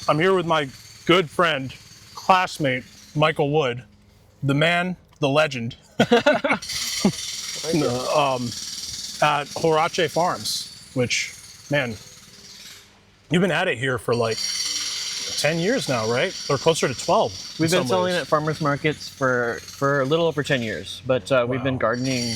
I'm here with my good friend, classmate, Michael Wood, the man, the legend, at Huarache Farms, which, man, you've been at it here for like 10 years now, right? Or closer to 12. We've been selling at farmers markets for a little over 10 years, but we've been gardening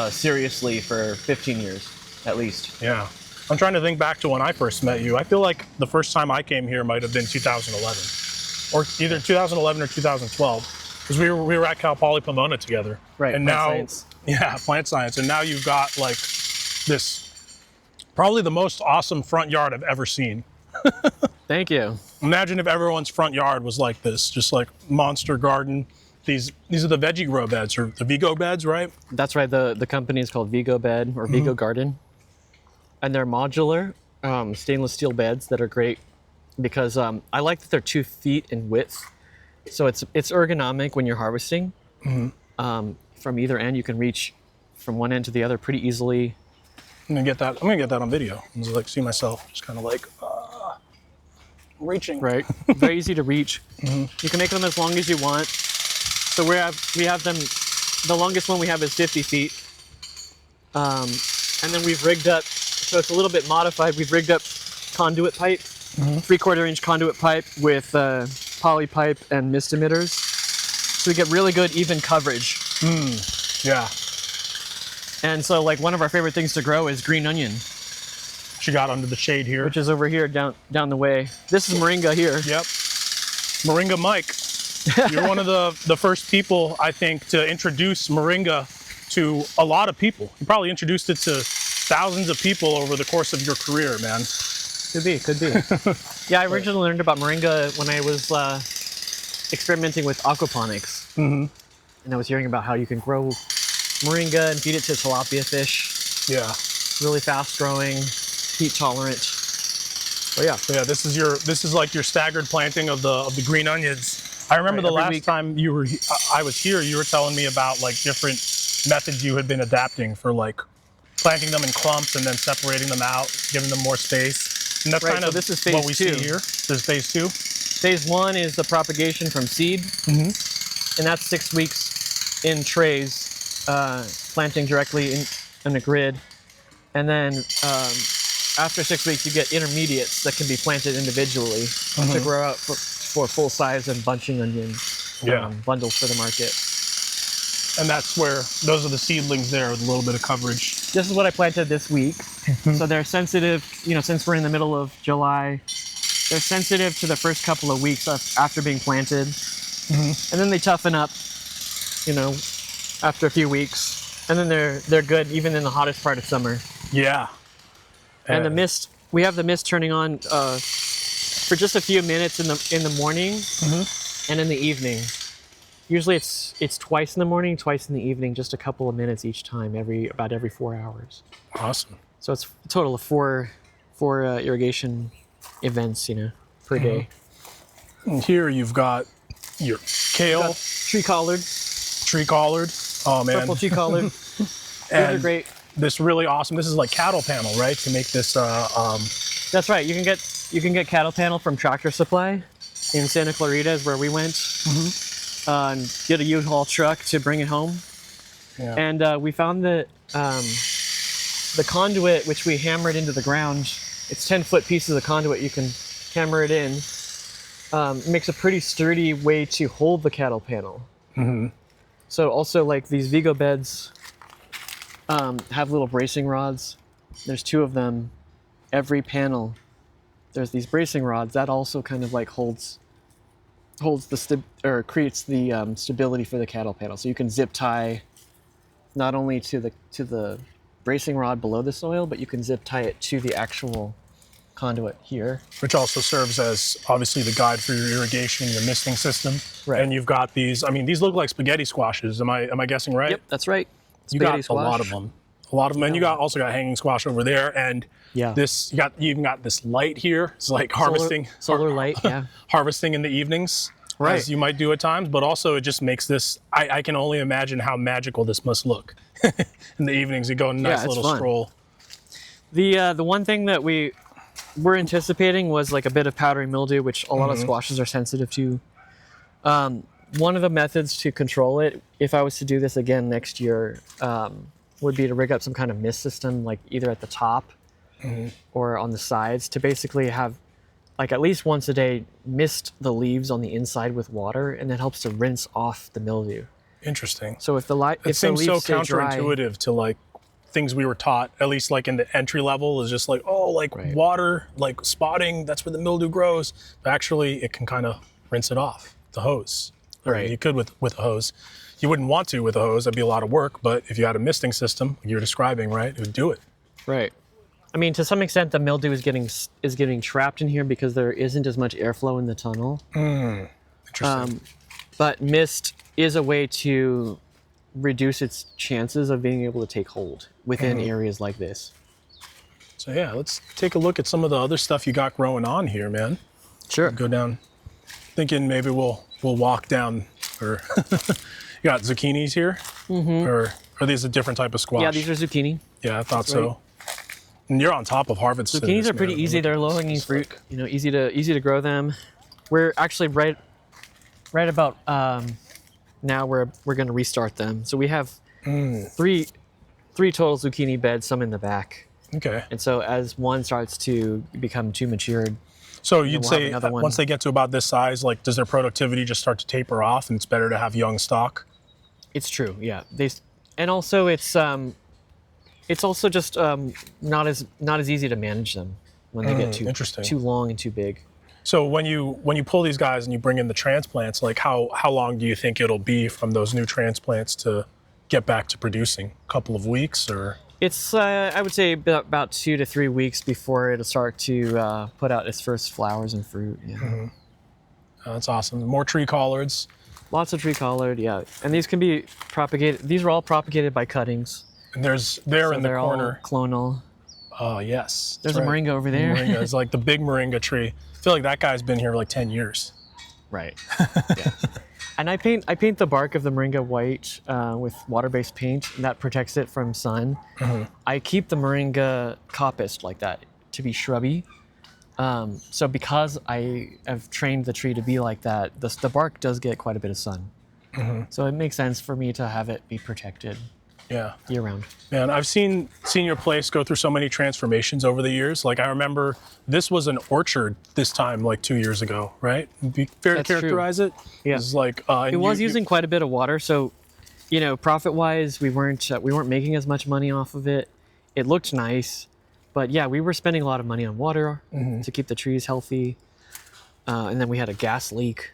seriously for 15 years, at least. Yeah. I'm trying to think back to when I first met you. I feel like the first time I came here might have been 2011, or either 2011 or 2012, because we were at Cal Poly Pomona together. Right. And plant now, science. yeah, plant science. And now you've got like this, probably the most awesome front yard I've ever seen. Thank you. Imagine if everyone's front yard was like this, just like monster garden. These are the veggie grow beds, or the Vego Beds, right? That's right. The company is called Vego Bed or Vego Garden. And they're modular stainless steel beds that are great because I like that they're 2 feet in width. So it's ergonomic when you're harvesting. From either end, you can reach from one end to the other pretty easily. I'm gonna get that on video. I'm just like see myself just kind of like reaching. Right. Very easy to reach. You can make them as long as you want. So we have them. The longest one we have is 50 feet. And then we've rigged up. So it's a little bit modified. We've rigged up conduit pipe, 3/4 inch conduit pipe with poly pipe and mist emitters. So we get really good even coverage. Yeah. And so like one of our favorite things to grow is green onion. She got under the shade here. Which is over here down the way. This is Moringa here. Yep. Moringa Mike. You're one of the first people, I think, to introduce Moringa to a lot of people. You probably introduced it to thousands of people over the course of your career, man. Could be. Yeah, I originally learned about Moringa when I was experimenting with aquaponics. And I was hearing about how you can grow Moringa and feed it to tilapia fish. Yeah. Really fast growing, heat tolerant. But yeah. So yeah, this is like your staggered planting of the green onions. I remember the last time I was here, you were telling me about like different methods you had been adapting for like planting them in clumps and then separating them out, giving them more space. And that's kind of this is phase what we 2. see here. This is phase 2. Phase 1 is the propagation from seed. And that's 6 weeks in trays, planting directly in a grid. And then after 6 weeks, you get intermediates that can be planted individually to grow out for full size and bunching onion bundles for the market. And that's where, those are the seedlings there with a little bit of coverage. This is what I planted this week. So they're sensitive, since we're in the middle of July, they're sensitive to the first couple of weeks after being planted. And then they toughen up, after a few weeks. And then they're good even in the hottest part of summer. Yeah. And the mist, we have the mist turning on for just a few minutes in the morning and in the evening. Usually it's twice in the morning, twice in the evening, just a couple of minutes each time, about every 4 hours. Awesome. So it's a total of four irrigation events, per day. And here you've got your kale, Tree collard. Oh man, Purple tree collard. These are great. This really awesome. This is like cattle panel, right? To make this. That's right. You can get cattle panel from Tractor Supply in Santa Clarita, is where we went. And get a U-Haul truck to bring it home. Yeah. And we found that the conduit, which we hammered into the ground, it's 10-foot pieces of conduit. You can hammer it in. Makes a pretty sturdy way to hold the cattle panel. So also like these Vego Beds have little bracing rods. There's 2 of them. Every panel, there's these bracing rods that also kind of like creates the stability for the cattle panel. So you can zip tie not only to the bracing rod below the soil, but you can zip tie it to the actual conduit here. Which also serves as obviously the guide for your irrigation, your misting system. Right. And you've got these. I mean, these look like spaghetti squashes. Am I guessing right? Yep, that's right. You got a lot of them. And you also got hanging squash over there, and this you even got this light here. It's like harvesting solar light, harvesting in the evenings, as you might do at times. But also, it just makes this. I can only imagine how magical this must look in the evenings. You go on a nice little stroll. The one thing that we we're anticipating was like a bit of powdery mildew, which a lot of squashes are sensitive to. One of the methods to control it, if I was to do this again next year, would be to rig up some kind of mist system, like either at the top or on the sides, to basically have like at least once a day mist the leaves on the inside with water, and that helps to rinse off the mildew. Interesting. So if the It seems so stay dry, counterintuitive to like things we were taught, at least like in the entry level, is just like, oh, like water, like spotting, that's where the mildew grows. But actually, it can kind of rinse it off, the hose. Right. You could with a hose. You wouldn't want to with a hose, that'd be a lot of work, but if you had a misting system, like you're describing, right, it would do it. Right. I mean, to some extent, the mildew is getting trapped in here because there isn't as much airflow in the tunnel. Interesting. But mist is a way to reduce its chances of being able to take hold within areas like this. So yeah, let's take a look at some of the other stuff you got growing on here, man. Sure. Go down. Thinking maybe we'll walk down, or you got zucchinis here, or are these a different type of squash? Yeah, these are zucchini. Yeah, I thought so. And you're on top of harvest. Zucchinis are pretty easy. They're low-hanging fruit. You know, easy to grow them. We're actually right about now we're going to restart them. So we have three total zucchini beds, some in the back. Okay. And so as one starts to become too matured, so you'd say once they get to about this size, like, does their productivity just start to taper off, and it's better to have young stock? It's true. Yeah. And also it's also just not as easy to manage them when they get too long and too big. So when you pull these guys and you bring in the transplants, like how long do you think it'll be from those new transplants to get back to producing? A couple of weeks, or? It's I would say about 2 to 3 weeks before it'll start to put out its first flowers and fruit. Yeah. Oh, that's awesome. More tree collards. Lots of tree collard, yeah. And these can be propagated. These are all propagated by cuttings. And they're in the corner. All clonal. Oh, yes. There's a moringa over there. Moringa is like the big moringa tree. I feel like that guy's been here like 10 years. Right. Yeah. And I paint the bark of the moringa white with water-based paint, and that protects it from sun. I keep the moringa coppiced like that to be shrubby. So because I have trained the tree to be like that, the bark does get quite a bit of sun. So it makes sense for me to have it be protected. Yeah. Year round. Man, I've seen your place go through so many transformations over the years. Like, I remember this was an orchard this time, like 2 years ago, right? Would be fair to characterize it? Yeah. It was like it was using quite a bit of water, so you know, profit-wise, we weren't making as much money off of it. It looked nice, but yeah, we were spending a lot of money on water to keep the trees healthy, and then we had a gas leak,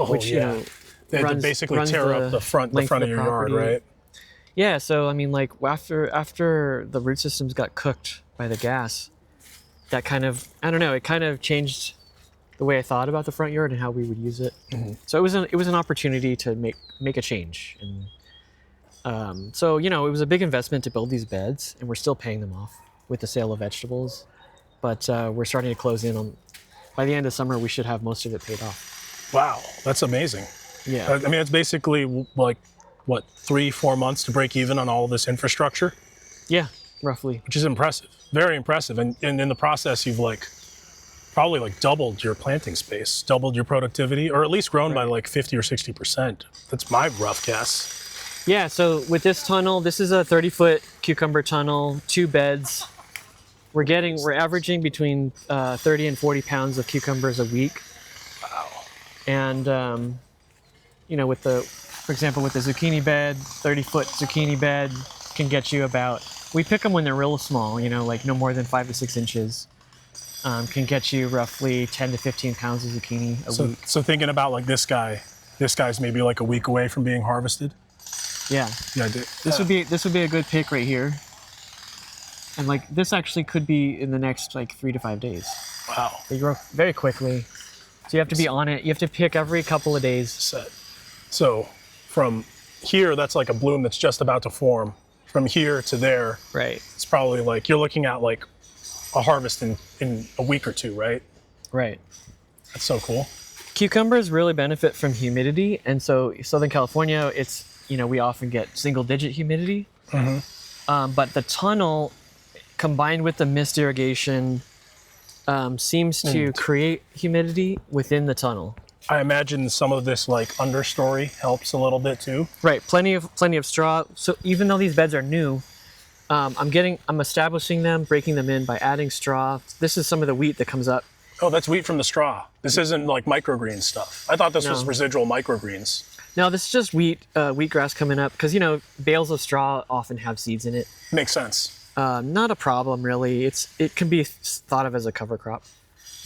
which you know, they had to basically tear up the front of your yard, right? Yeah, so I mean, like after the root systems got cooked by the gas, that kind of, I don't know, it kind of changed the way I thought about the front yard and how we would use it. So it was an opportunity to make a change, and so you know, it was a big investment to build these beds, and we're still paying them off with the sale of vegetables, but we're starting to close in on. By the end of summer, we should have most of it paid off. Wow, that's amazing. Yeah, I mean, it's basically like, what, 3-4 months to break even on all of this infrastructure? Yeah, roughly. Which is impressive, very impressive. And in the process, you've probably doubled your planting space, doubled your productivity, or at least grown by like 50 or 60%. That's my rough guess. Yeah, so with this tunnel, this is a 30-foot cucumber tunnel, 2 beds. We're averaging between 30 and 40 pounds of cucumbers a week. Wow. And, you know, for example, with the zucchini bed, 30-foot zucchini bed can get you about, we pick them when they're real small, you know, like no more than 5 to 6 inches, can get you roughly 10 to 15 pounds of zucchini a week. So thinking about like this guy's maybe like a week away from being harvested. Yeah. Yeah. This would be a good pick right here. And like this actually could be in the next like 3 to 5 days. Wow. They grow very quickly. So you have to be on it. You have to pick every couple of days. So from here, that's like a bloom that's just about to form. From here to there, right? It's probably like you're looking at like a harvest in a week or 2, right? Right. That's so cool. Cucumbers really benefit from humidity, and so Southern California, it's, you know, we often get single-digit humidity. But the tunnel, combined with the mist irrigation, seems to create humidity within the tunnel. I imagine some of this like understory helps a little bit too. Right, plenty of straw. So even though these beds are new, I'm establishing them, breaking them in by adding straw. This is some of the wheat that comes up. Oh, that's wheat from the straw. This isn't like microgreen stuff. I thought this was residual microgreens. No, this is just wheatgrass coming up because bales of straw often have seeds in it. Makes sense. Not a problem really. It can be thought of as a cover crop.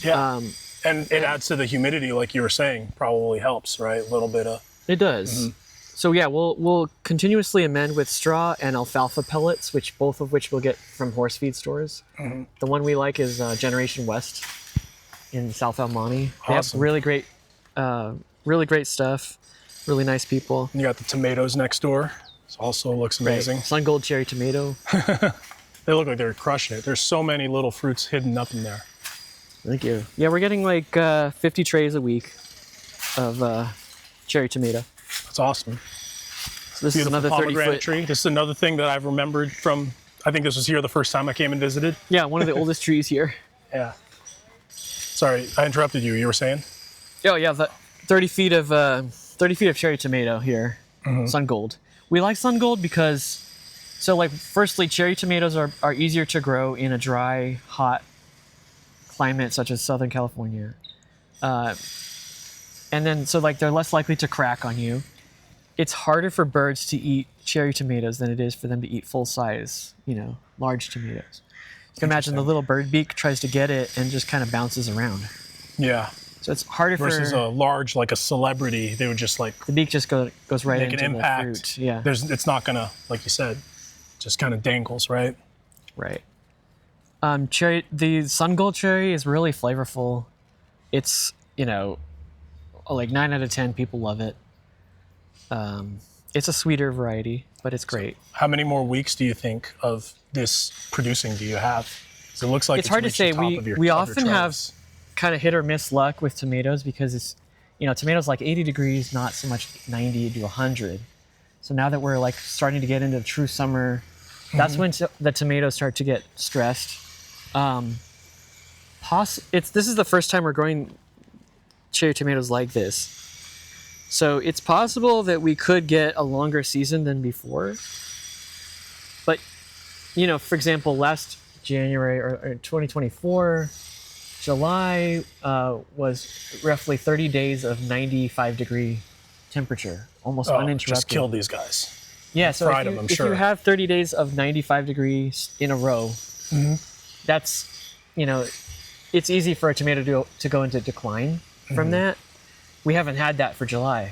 Yeah. And it adds to the humidity, like you were saying, probably helps, right? A little bit of. It does. Mm-hmm. So yeah, we'll continuously amend with straw and alfalfa pellets, both of which we'll get from horse feed stores. Mm-hmm. The one we like is Generation West in South El Monte. They have really great stuff. Really nice people. You got the tomatoes next door. This also looks amazing. Right. Sun Gold cherry tomato. They look like they're crushing it. There's so many little fruits hidden up in there. Thank you. Yeah, we're getting like 50 trays a week of cherry tomato. That's awesome. So this is another 30-foot tree. This is another thing that I've remembered from, I think this was here the first time I came and visited. Yeah, one of the oldest trees here. Yeah. Sorry, I interrupted you. You were saying? Oh yeah, the 30 feet of cherry tomato here, Sun Gold. We like Sun Gold because, firstly, cherry tomatoes are easier to grow in a dry, hot climate such as Southern California. And then, they're less likely to crack on you. It's harder for birds to eat cherry tomatoes than it is for them to eat full-size, large tomatoes. You can imagine the little bird beak tries to get it and just kind of bounces around. Yeah. So it's harder versus a large, like a celebrity, they would just like... The beak just goes right into an impact. The fruit. Yeah. It's not going to, like you said, just kind of dangles, right? Right. The Sun Gold cherry is really flavorful. It's, like 9 out of 10 people love it. It's a sweeter variety, but it's great. So how many more weeks do you think of this producing do you have? Because it looks like it's hard to say. We often have kind of hit or miss luck with tomatoes because it's, tomatoes like 80 degrees, not so much 90 to 100. So now that we're like starting to get into true summer, that's when the tomatoes start to get stressed. This is the first time we're growing cherry tomatoes like this. So it's possible that we could get a longer season than before. But, for example, last January or 2024, July was roughly 30 days of 95-degree temperature, almost uninterrupted. Just killed these guys. Yeah, so if you have 30 days of 95 degrees in a row, that's, it's easy for a tomato to go into decline from that. We haven't had that for July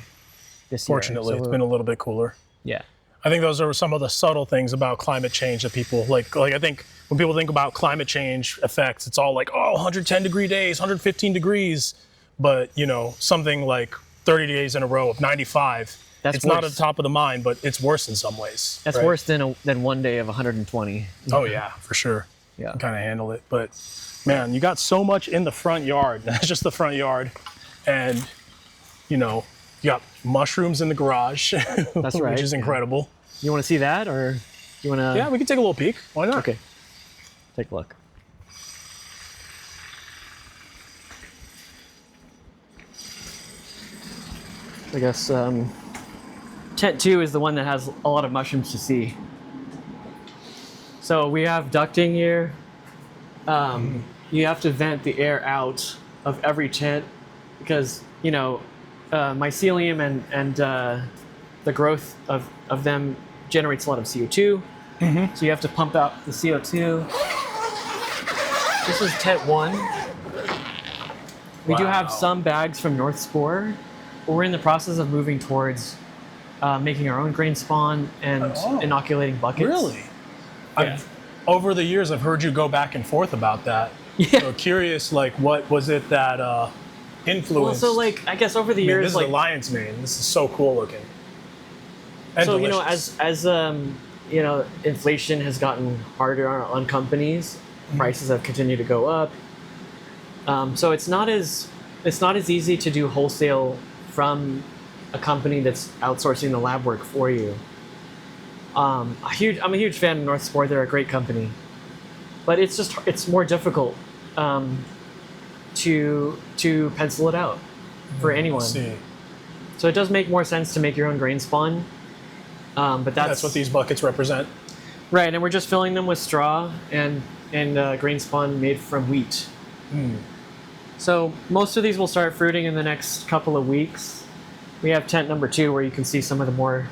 this year. Fortunately, it's been a little bit cooler. Yeah. I think those are some of the subtle things about climate change that people like I think when people think about climate change effects, it's all like, 110 degree days, 115 degrees. But, something like 30 days in a row of 95, it's not at the top of the mind, but it's worse in some ways. That's worse than one day of 120. Oh, yeah, for sure. Yeah. Kind of handle it. But, man, you got so much in the front yard. That's just the front yard. And, you got mushrooms in the garage. That's right. Which is incredible. You want to see that, or you want to? Yeah, we can take a little peek. Why not? Okay. Take a look. I guess tent 2 is the one that has a lot of mushrooms to see. So we have ducting here. You have to vent the air out of every tent because, mycelium and the growth of them generates a lot of CO2. So you have to pump out the CO2. This is tent 1. We do have some bags from North Spore, but we're in the process of moving towards making our own grain spawn and inoculating buckets. Really? Yeah. Over the years, I've heard you go back and forth about that. Yeah. So curious, what was it that influenced? Well, so I guess over the years, this is a lion's mane. This is so cool looking. And so delicious. as inflation has gotten harder on companies, prices have continued to go up. So it's not as easy to do wholesale from a company that's outsourcing the lab work for you. I'm a huge fan of North Spore. They're a great company, but it's more difficult. to pencil it out for anyone. I see. So it does make more sense to make your own grain spawn, but that's what these buckets represent. Right, and we're just filling them with straw and grain spawn made from wheat. So most of these will start fruiting in the next couple of weeks. We have tent number 2 where you can see some of the more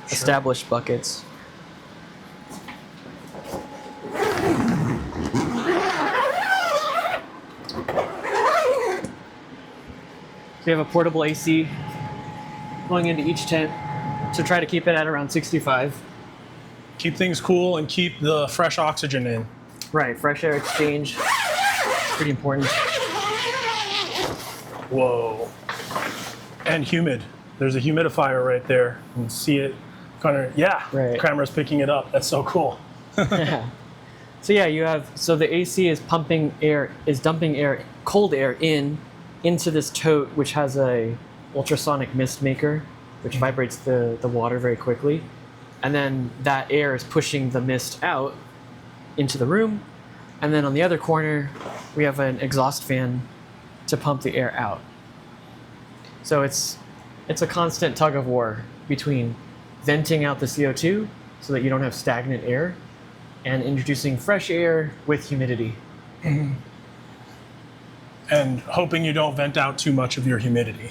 established buckets. We have a portable AC going into each tent to try to keep it at around 65. Keep things cool and keep the fresh oxygen in. Right, fresh air exchange. Pretty important. Whoa. And humid. There's a humidifier right there. You can see it kind of, Right. Camera's picking it up. That's so cool. Yeah. So yeah, the AC is dumping cold air into this tote, which has a ultrasonic mist maker, which vibrates the water very quickly. And then that air is pushing the mist out into the room. And then on the other corner, we have an exhaust fan to pump the air out. So it's a constant tug of war between venting out the CO2 so that you don't have stagnant air and introducing fresh air with humidity. And hoping you don't vent out too much of your humidity.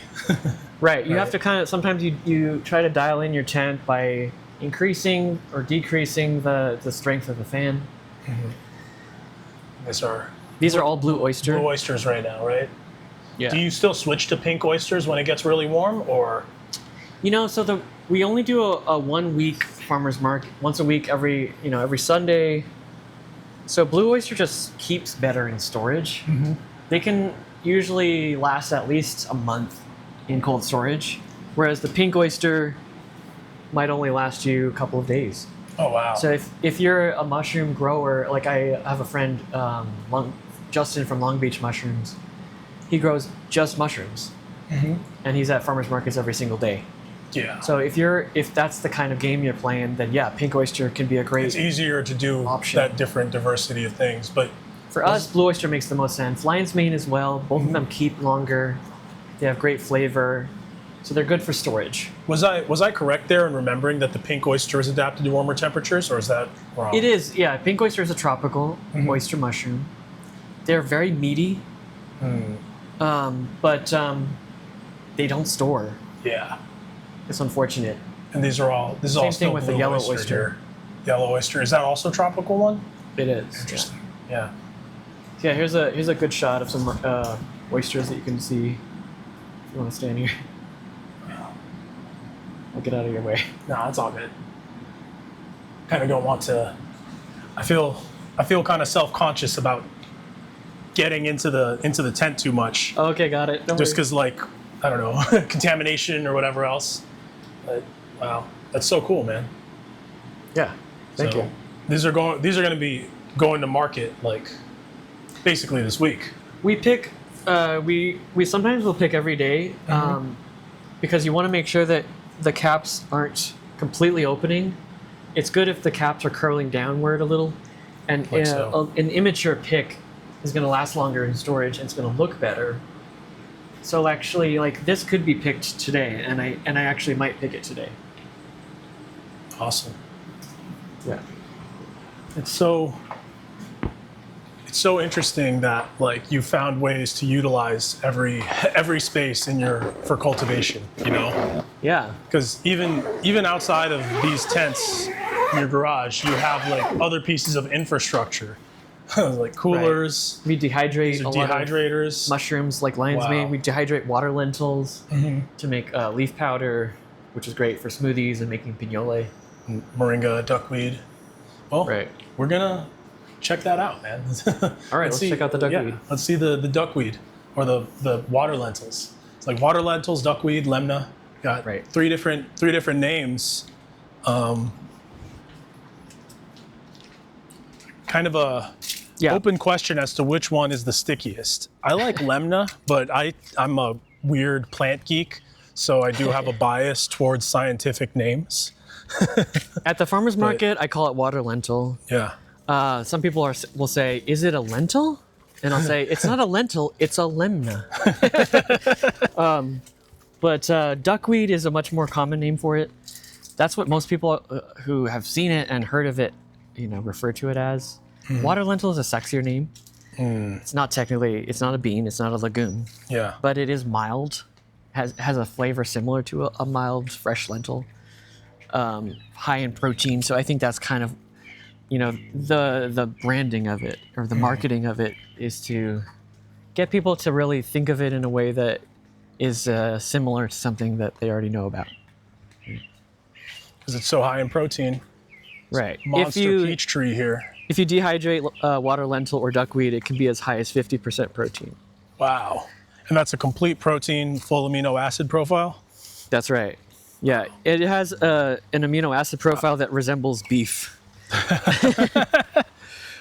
Right. You have to sometimes you try to dial in your tent by increasing or decreasing the strength of the fan. These are all blue oyster. Blue oysters right now, right? Yeah. Do you still switch to pink oysters when it gets really warm, or? We only do a 1 week farmer's market, once a week, every Sunday. So blue oyster just keeps better in storage. They can usually last at least a month in cold storage, whereas the pink oyster might only last you a couple of days. Oh, wow. So if you're a mushroom grower, like I have a friend, Justin from Long Beach Mushrooms, he grows just mushrooms, and he's at farmers markets every single day. Yeah. So if that's the kind of game you're playing, then yeah, pink oyster can be a great. It's easier to do option. That different diversity of things, but for us, blue oyster makes the most sense. Lion's mane as well. Both of them keep longer. They have great flavor, so they're good for storage. Was I correct there in remembering that the pink oyster is adapted to warmer temperatures, or is that wrong? It is, yeah. Pink oyster is a tropical oyster mushroom. They're very meaty, but they don't store. Yeah. It's unfortunate. And this is all Same still thing with the blue yellow oyster oyster. here. Yellow oyster, is that also a tropical one? It is. Interesting. Yeah. Yeah, here's a good shot of some oysters that you can see. If you want to stand here, I'll get out of your way. No, it's all good. Kind of don't want to. I feel kind of self-conscious about getting into the tent too much. Okay, got it. Don't Just worry. because, like, I don't know, contamination or whatever else. But wow, that's so cool, man. Yeah, thank you. These are going to be going to market like basically this week. We pick. We sometimes will pick every day because you want to make sure that the caps aren't completely opening. It's good if the caps are curling downward a little, and Like so. an immature pick is going to last longer in storage and it's going to look better. So actually, like this could be picked today, and I actually might pick it today. Awesome. Yeah. It's so interesting that like you found ways to utilize every space for cultivation, you know? Yeah. Because even outside of these tents in your garage, you have like other pieces of infrastructure, like coolers. We dehydrate These are a lot of dehydrators. mushrooms like lion's mane. We dehydrate water lentils to make leaf powder, which is great for smoothies and making pignole. Moringa, duckweed. Well, Right. we're gonna check that out, man. All right, let's check out the duckweed. Yeah, let's see the duckweed or the water lentils. It's like water lentils, duckweed, lemna. Got Right. three different names. Kind of a open question as to which one is the stickiest. I like lemna, but I'm a weird plant geek, so I do have a bias towards scientific names. At the farmer's market, I call it water lentil. Yeah. Some people will say, is it a lentil? and I'll say, it's not a lentil, it's a lemna. But duckweed is a much more common name for it. That's what most people who have seen it and heard of it, refer to it as. Water lentil is a sexier name. It's not a bean, it's not a legume. Yeah. But it is mild, has a flavor similar to a mild fresh lentil, high in protein. So I think that's kind of, the branding of it or the marketing of it is to get people to really think of it in a way that is similar to something that they already know about. Because it's so high in protein. Right. Monster peach tree here. If you dehydrate water lentil or duckweed, it can be as high as 50% protein. Wow. And that's a complete protein, full amino acid profile? That's right. Yeah, it has an amino acid profile that resembles beef.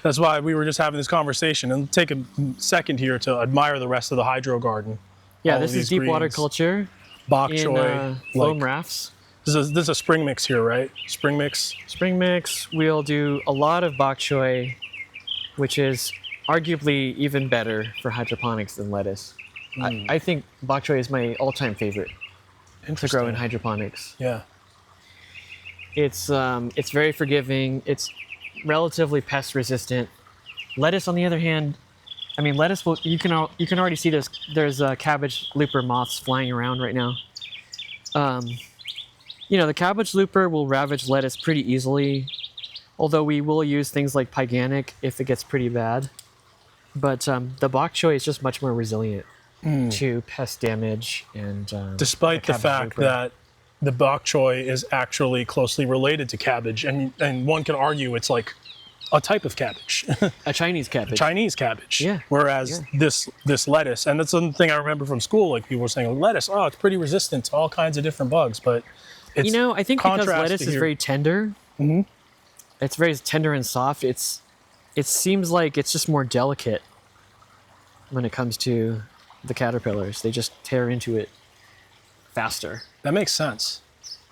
That's why we were just having this conversation. And take a second here to admire the rest of the hydro garden. Yeah, this is deep water culture. Bok in choy. foam rafts. This is a spring mix here, right? Spring mix? Spring mix. We'll do a lot of bok choy, which is arguably even better for hydroponics than lettuce. I think bok choy is my all-time favorite to grow in hydroponics. Yeah. It's very forgiving. It's relatively pest resistant. Lettuce, on the other hand, lettuce will you can already see there's cabbage looper moths flying around right now. The cabbage looper will ravage lettuce pretty easily, although we will use things like pyganic if it gets pretty bad. But the bok choy is just much more resilient to pest damage and despite the fact that the bok choy is actually closely related to cabbage, and one could argue it's like a type of cabbage. A Chinese cabbage. Chinese cabbage. Yeah. Whereas this lettuce, and that's something I remember from school, like people were saying, lettuce, it's pretty resistant to all kinds of different bugs, but it's I think because lettuce is very tender, it's very tender and soft, it seems like it's just more delicate when it comes to the caterpillars. They just tear into it faster. That makes sense.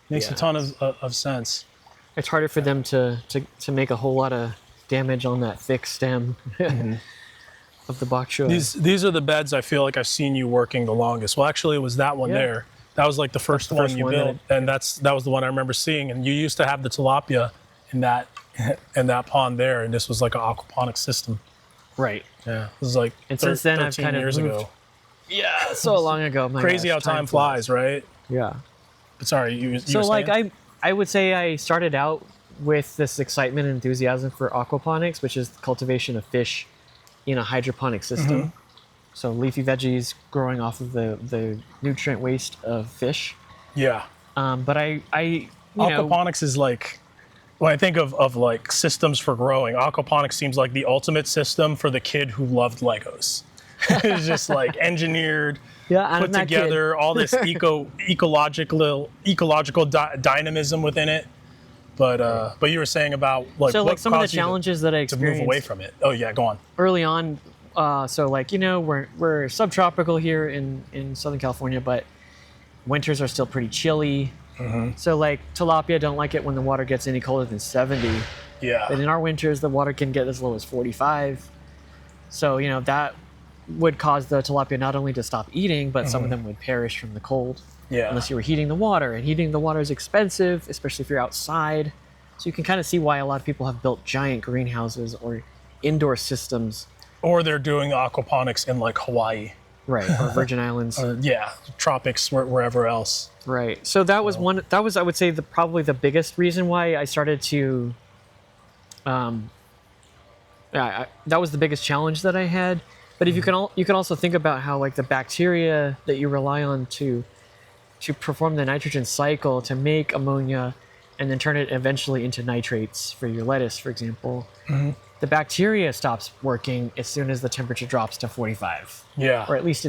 Makes a ton of sense. It's harder for them to make a whole lot of damage on that thick stem of the bok choy. These are the beds I feel like I've seen you working the longest. Well, actually, it was that one there. That was like the first one you built, and that was the one I remember seeing. And you used to have the tilapia in that pond there, and this was like an aquaponics system. Right. Yeah. This was like since then I've kind of years moved. ago. Yeah, so long ago. Crazy how time flies, right? Yeah. But sorry, you so were like saying? I would say I started out with this excitement and enthusiasm for aquaponics, which is the cultivation of fish in a hydroponic system. So leafy veggies growing off of the nutrient waste of fish. Yeah. But aquaponics is like, when I think of like systems for growing, aquaponics seems like the ultimate system for the kid who loved Legos. It's just like engineered, put together, all this ecological dynamism within it. But you were saying about like so what like some of the caused you challenges that I experienced to move away from it. Oh yeah, go on. Early on, so like we're subtropical here in Southern California, but winters are still pretty chilly. So like tilapia don't like it when the water gets any colder than 70. Yeah. But in our winters, the water can get as low as 45. So that would cause the tilapia not only to stop eating, but some of them would perish from the cold. Yeah. Unless you were heating the water, and heating the water is expensive, especially if you're outside. So you can kind of see why a lot of people have built giant greenhouses or indoor systems. Or they're doing aquaponics in like Hawaii. Right, or Virgin Islands. Tropics, wherever else. Right. So that was I would say probably the biggest reason why I started to that was the biggest challenge that I had. But if you can also think about how like the bacteria that you rely on to perform the nitrogen cycle to make ammonia and then turn it eventually into nitrates for your lettuce, for example. The bacteria stops working as soon as the temperature drops to 45. Yeah. Or at least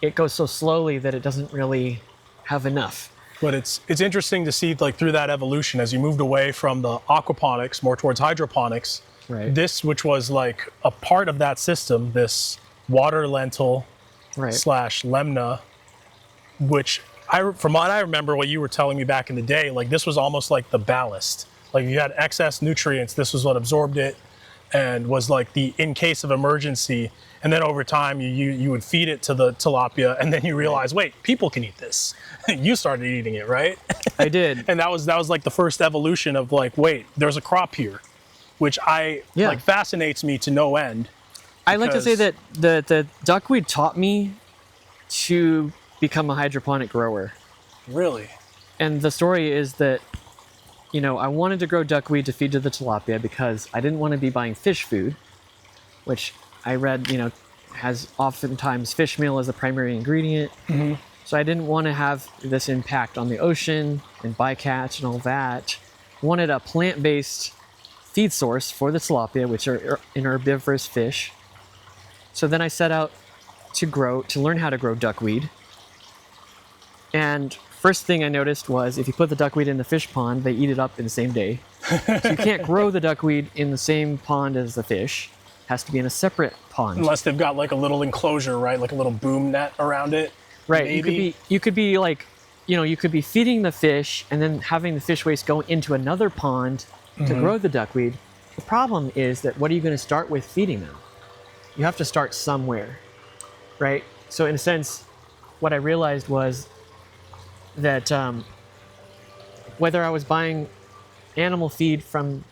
it goes so slowly that it doesn't really have enough. But it's interesting to see like through that evolution as you moved away from the aquaponics more towards hydroponics. Right. This, which was like a part of that system, this water lentil / lemna, which from what I remember, what you were telling me back in the day, like this was almost like the ballast. Like you had excess nutrients, this was what absorbed it, and was like the in case of emergency. And then over time, you would feed it to the tilapia, and then you realize, wait, people can eat this. You started eating it, right? I did. And that was like the first evolution of like, wait, there's a crop here, which like fascinates me to no end. I like to say that the duckweed taught me to become a hydroponic grower. Really? And the story is that, you know, I wanted to grow duckweed to feed to the tilapia because I didn't want to be buying fish food, which I read, you know, has oftentimes fish meal as a primary ingredient. Mm-hmm. So I didn't want to have this impact on the ocean and bycatch and all that. Wanted a plant-based feed source for the tilapia, which are an herbivorous fish. So then I set out to learn how to grow duckweed. And first thing I noticed was if you put the duckweed in the fish pond, they eat it up in the same day. So you can't grow the duckweed in the same pond as the fish. It has to be in a separate pond. Unless they've got like a little enclosure, right? Like a little boom net around it. Right. Maybe. You could be like, you know, you could be feeding the fish and then having the fish waste go into another pond to grow the duckweed. The problem is that what are you going to start with feeding them? You have to start somewhere, right? So in a sense, what I realized was that whether I was buying animal feed from,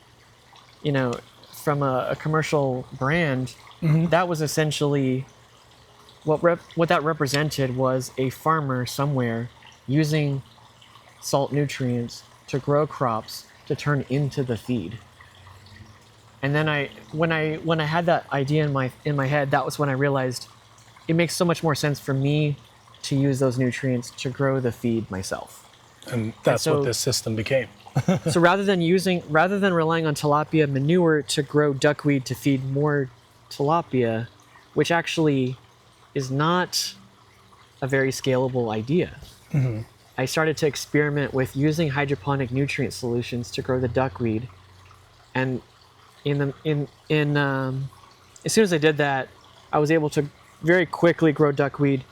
you know, from a commercial brand, that was essentially what that represented was a farmer somewhere using salt nutrients to grow crops to turn into the feed. And then when I had that idea in my head, that was when I realized it makes so much more sense for me to use those nutrients to grow the feed myself. And that's what this system became. So rather than relying on tilapia manure to grow duckweed to feed more tilapia, which actually is not a very scalable idea. I started to experiment with using hydroponic nutrient solutions to grow the duckweed, and as soon as I did that, I was able to very quickly grow duckweed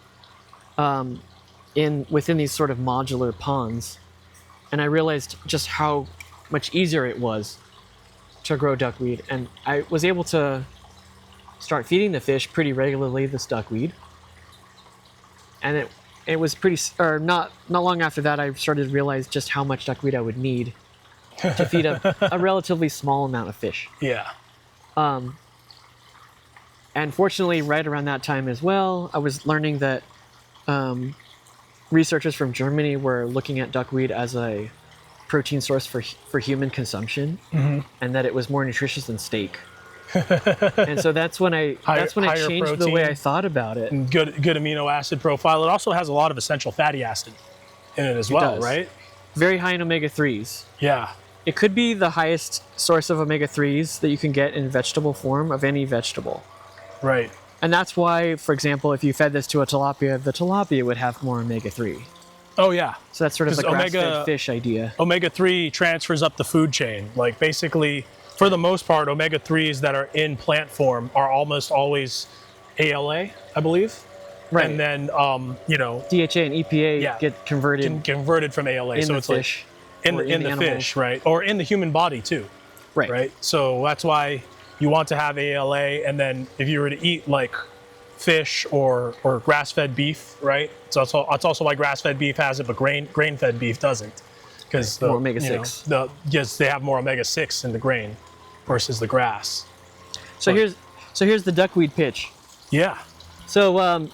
within these sort of modular ponds. And I realized just how much easier it was to grow duckweed. And I was able to start feeding the fish pretty regularly, this duckweed. And it was not long after that, I started to realize just how much duckweed I would need to feed a relatively small amount of fish. Yeah. And fortunately, right around that time as well, I was learning that researchers from Germany were looking at duckweed as a protein source for human consumption, and that it was more nutritious than steak. And so that's when I changed protein, the way I thought about it. And good amino acid profile. It also has a lot of essential fatty acid in it as well, right? Very high in omega-3s. Yeah. It could be the highest source of omega-3s that you can get in vegetable form of any vegetable. Right. And that's why, for example, if you fed this to a tilapia, the tilapia would have more omega-3. Oh, yeah. So that's sort of the grass-fed fish idea. Omega-3 transfers up the food chain. Like basically, for the most part, omega-3s that are in plant form are almost always ALA, I believe. Right. And then, DHA and EPA get converted from ALA. In so the it's fish. like in the fish, right? Or in the human body too. Right. So that's why you want to have ALA, and then if you were to eat like fish or grass-fed beef, right? So it's also why grass-fed beef has it, but grain-fed beef doesn't, because more omega-6. Yes, they have more omega-6 in the grain versus the grass. So here's the duckweed pitch. Yeah. So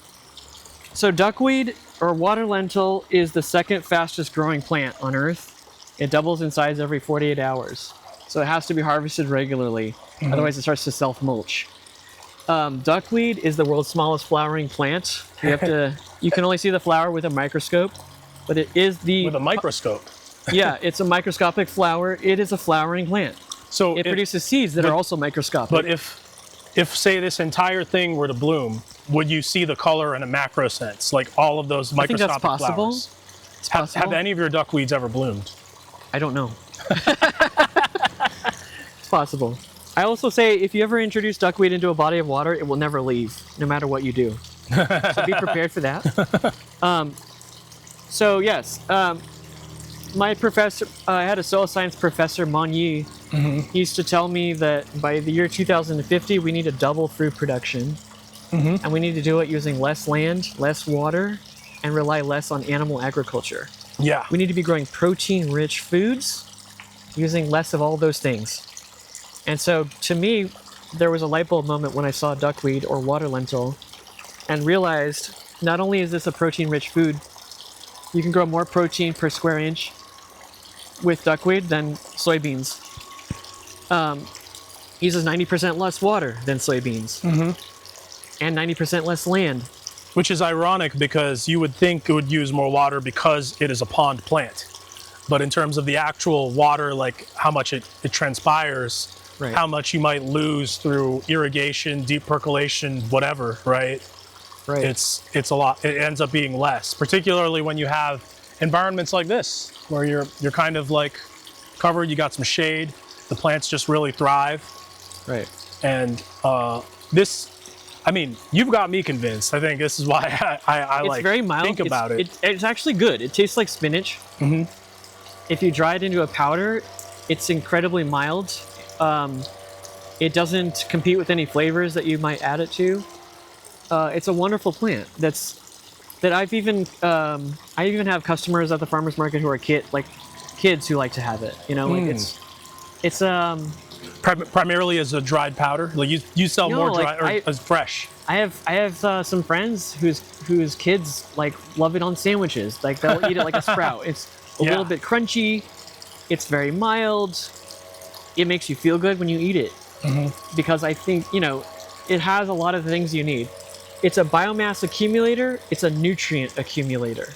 duckweed or water lentil is the second fastest growing plant on Earth. It doubles in size every 48 hours. So it has to be harvested regularly. Otherwise it starts to self-mulch. Duckweed is the world's smallest flowering plant. You can only see the flower with a microscope, but it is with a microscope. Yeah, it's a microscopic flower. It is a flowering plant. So it produces seeds that are also microscopic. But if say this entire thing were to bloom, would you see the color in a macro sense, like all of those microscopic I think that's possible. flowers? It's possible. Have any of your duckweeds ever bloomed? I don't know. It's possible. I also say if you ever introduce duckweed into a body of water, it will never leave, no matter what you do. So be prepared for that. My professor, I had a soil science professor, Mon Yee, He used to tell me that by the year 2050, we need to double food production. And we need to do it using less land, less water, and rely less on animal agriculture. Yeah. We need to be growing protein-rich foods using less of all those things. And so to me, there was a light bulb moment when I saw duckweed or water lentil and realized not only is this a protein-rich food, you can grow more protein per square inch with duckweed than soybeans. Uses 90% less water than soybeans. And 90% less land. Which is ironic because you would think it would use more water because it is a pond plant. But in terms of the actual water, like how much it transpires, Right. how much you might lose through irrigation, deep percolation, whatever, right? Right. It's a lot. It ends up being less, particularly when you have environments like this, where you're kind of like covered, you got some shade, the plants just really thrive. Right. And I mean, you've got me convinced. I think this is why I It's like very mild. think about it. It's actually good. It tastes like spinach. If you dry it into a powder, it's incredibly mild. It doesn't compete with any flavors that you might add it to. It's a wonderful plant. That I even have customers at the farmers market who are kids who like to have it. You know, like it's Primarily as a dried powder. Like you sell more like dry or as fresh. I have some friends whose kids like love it on sandwiches. Like they'll eat it like a sprout. It's a little bit crunchy. It's very mild. It makes you feel good when you eat it because I think it has a lot of the things you need. It's a biomass accumulator. It's a nutrient accumulator.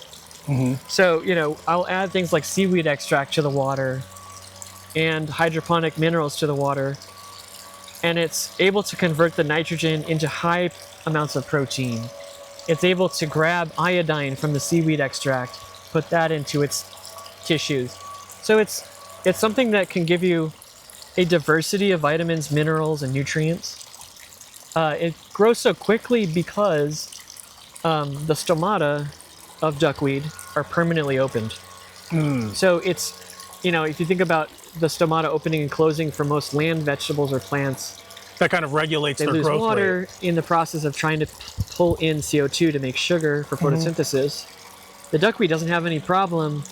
So I'll add things like seaweed extract to the water and hydroponic minerals to the water, and it's able to convert the nitrogen into high amounts of protein. It's able to grab iodine from the seaweed extract, put that into its tissues. So it's something that can give you a diversity of vitamins, minerals, and nutrients. It grows so quickly because the stomata of duckweed are permanently opened. So it's, if you think about the stomata opening and closing for most land vegetables or plants, that kind of regulates they their lose growth water rate. in the process of trying to pull in CO2 to make sugar for photosynthesis. The duckweed doesn't have any problem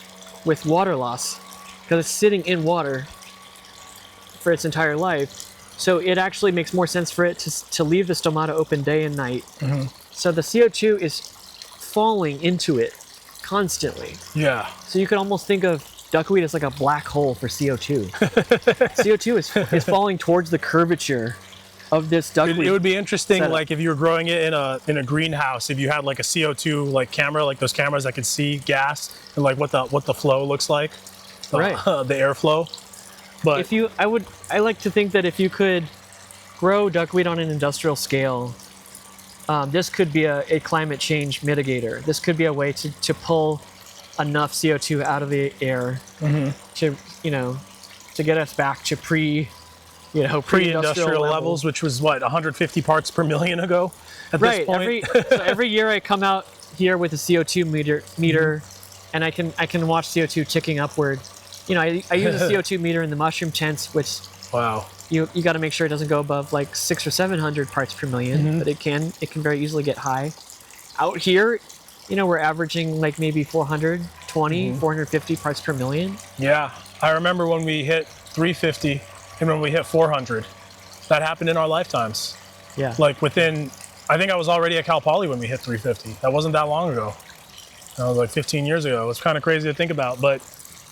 with water loss because it's sitting in water for its entire life. So it actually makes more sense for it to leave the stomata open day and night. So the CO2 is falling into it constantly. Yeah. So you can almost think of duckweed as like a black hole for CO2. CO2 is falling towards the curvature of this duckweed. It would be interesting, setup. like if you were growing it in a greenhouse, if you had like a CO2 like camera, like those cameras that could see gas and like what the flow looks like, Right. The airflow. But I like to think that if you could grow duckweed on an industrial scale, this could be a climate change mitigator. This could be a way to pull enough CO2 out of the air to get us back to pre-industrial levels, which was what 150 parts per million ago at this point. Every year I come out here with a CO2 meter and I can watch CO2 ticking upward. I use a CO2 meter in the mushroom tents, which you got to make sure it doesn't go above like 600 or 700 parts per million, but it can very easily get high. Out here, we're averaging like maybe 420, 450 parts per million. Yeah, I remember when we hit 350 and when we hit 400. That happened in our lifetimes. Yeah. Like I think I was already at Cal Poly when we hit 350. That wasn't that long ago. That was like 15 years ago. It's kind of crazy to think about, but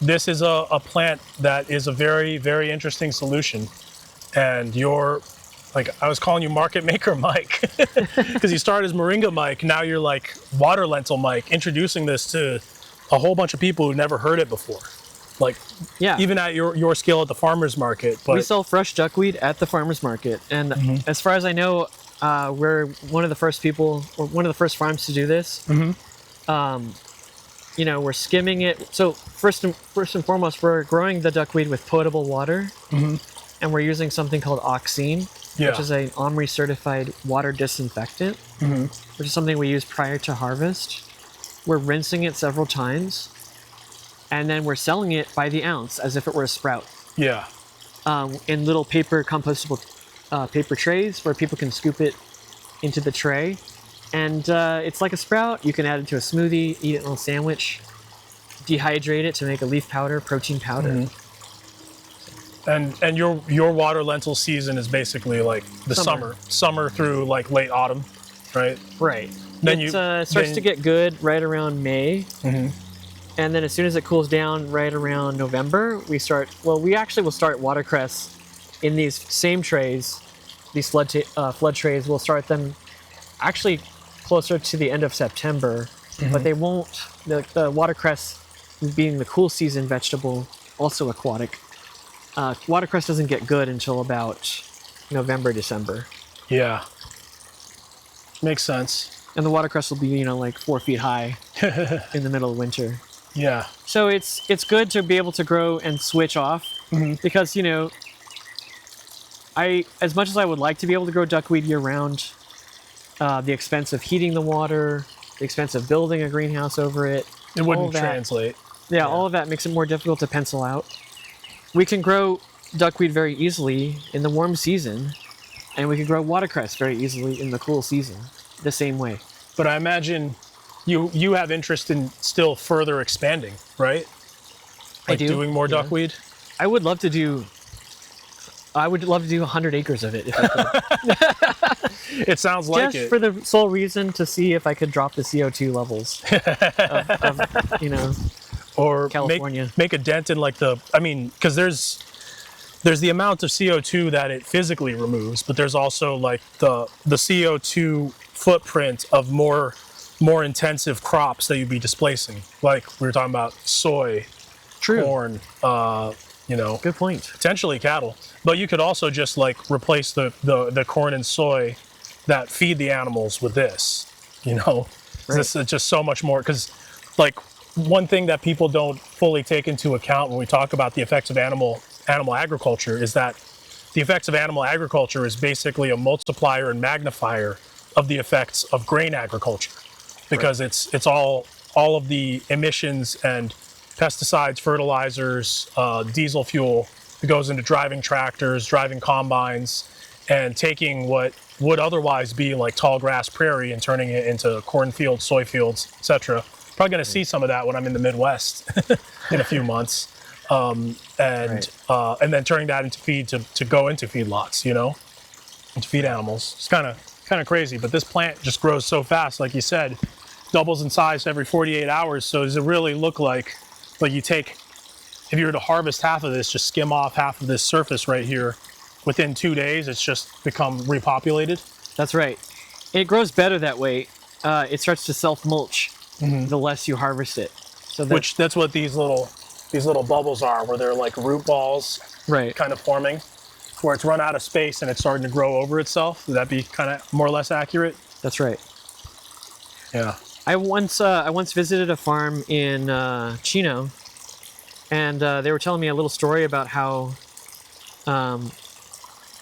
this is a plant that is a very, very interesting solution. And you're, like, I was calling you market maker Mike, because you started as Moringa Mike. Now you're like water lentil Mike, introducing this to a whole bunch of people who never heard it before. Like, even at your scale at the farmer's market. But we sell fresh duckweed at the farmer's market. And as far as I know, we're one of the first people, or one of the first farms to do this. We're skimming it. So first and foremost, we're growing the duckweed with potable water, and we're using something called Oxine, which is an OMRI certified water disinfectant, which is something we use prior to harvest. We're rinsing it several times, and then we're selling it by the ounce as if it were a sprout. Yeah. in little paper compostable paper trays where people can scoop it into the tray. And it's like a sprout. You can add it to a smoothie, eat it in a little sandwich, dehydrate it to make a leaf powder, protein powder. And your water lentil season is basically like the summer through like late autumn, right? Right. Then it starts to get good right around May. And then as soon as it cools down right around November, we actually will start watercress in these same trays, these flood trays. We'll start them actually closer to the end of September, but they won't, the watercress being the cool season vegetable, also aquatic, watercress doesn't get good until about November, December. Yeah. Makes sense. And the watercress will be, like 4 feet high in the middle of winter. Yeah. So it's good to be able to grow and switch off because, as much as I would like to be able to grow duckweed year round, the expense of heating the water, the expense of building a greenhouse over it. It wouldn't translate. Yeah, all of that makes it more difficult to pencil out. We can grow duckweed very easily in the warm season, and we can grow watercress very easily in the cool season, the same way. But I imagine you have interest in still further expanding, right? Like I do. Doing more duckweed? I would love to do 100 acres of it if I could. It sounds like Just for the sole reason to see if I could drop the CO2 levels of or California. Make a dent in because there's the amount of CO2 that it physically removes, but there's also like the CO2 footprint of more intensive crops that you'd be displacing. Like we were talking about soy, corn, Good point. potentially cattle. But you could also just like replace the corn and soy that feed the animals with this, This is just so much more, because like one thing that people don't fully take into account when we talk about the effects of animal agriculture is that the effects of animal agriculture is basically a multiplier and magnifier of the effects of grain agriculture, because it's all of the emissions and pesticides, fertilizers, diesel fuel that goes into driving tractors, driving combines, and taking what would otherwise be like tall grass prairie and turning it into cornfields, soy fields, etc. Probably going to see some of that when I'm in the Midwest in a few months, and then turning that into feed to go into feedlots, and to feed animals. It's kind of crazy, but this plant just grows so fast, like you said, doubles in size every 48 hours. So does it really look like you take, if you were to harvest half of this, just skim off half of this surface right here, within 2 days, it's just become repopulated? That's right. It grows better that way. It starts to self-mulch the less you harvest it. So that's what these little bubbles are, where they're like root balls kind of forming, where it's run out of space and it's starting to grow over itself. Would that be kind of more or less accurate? That's right. Yeah. I once visited a farm in Chino, and they were telling me a little story about how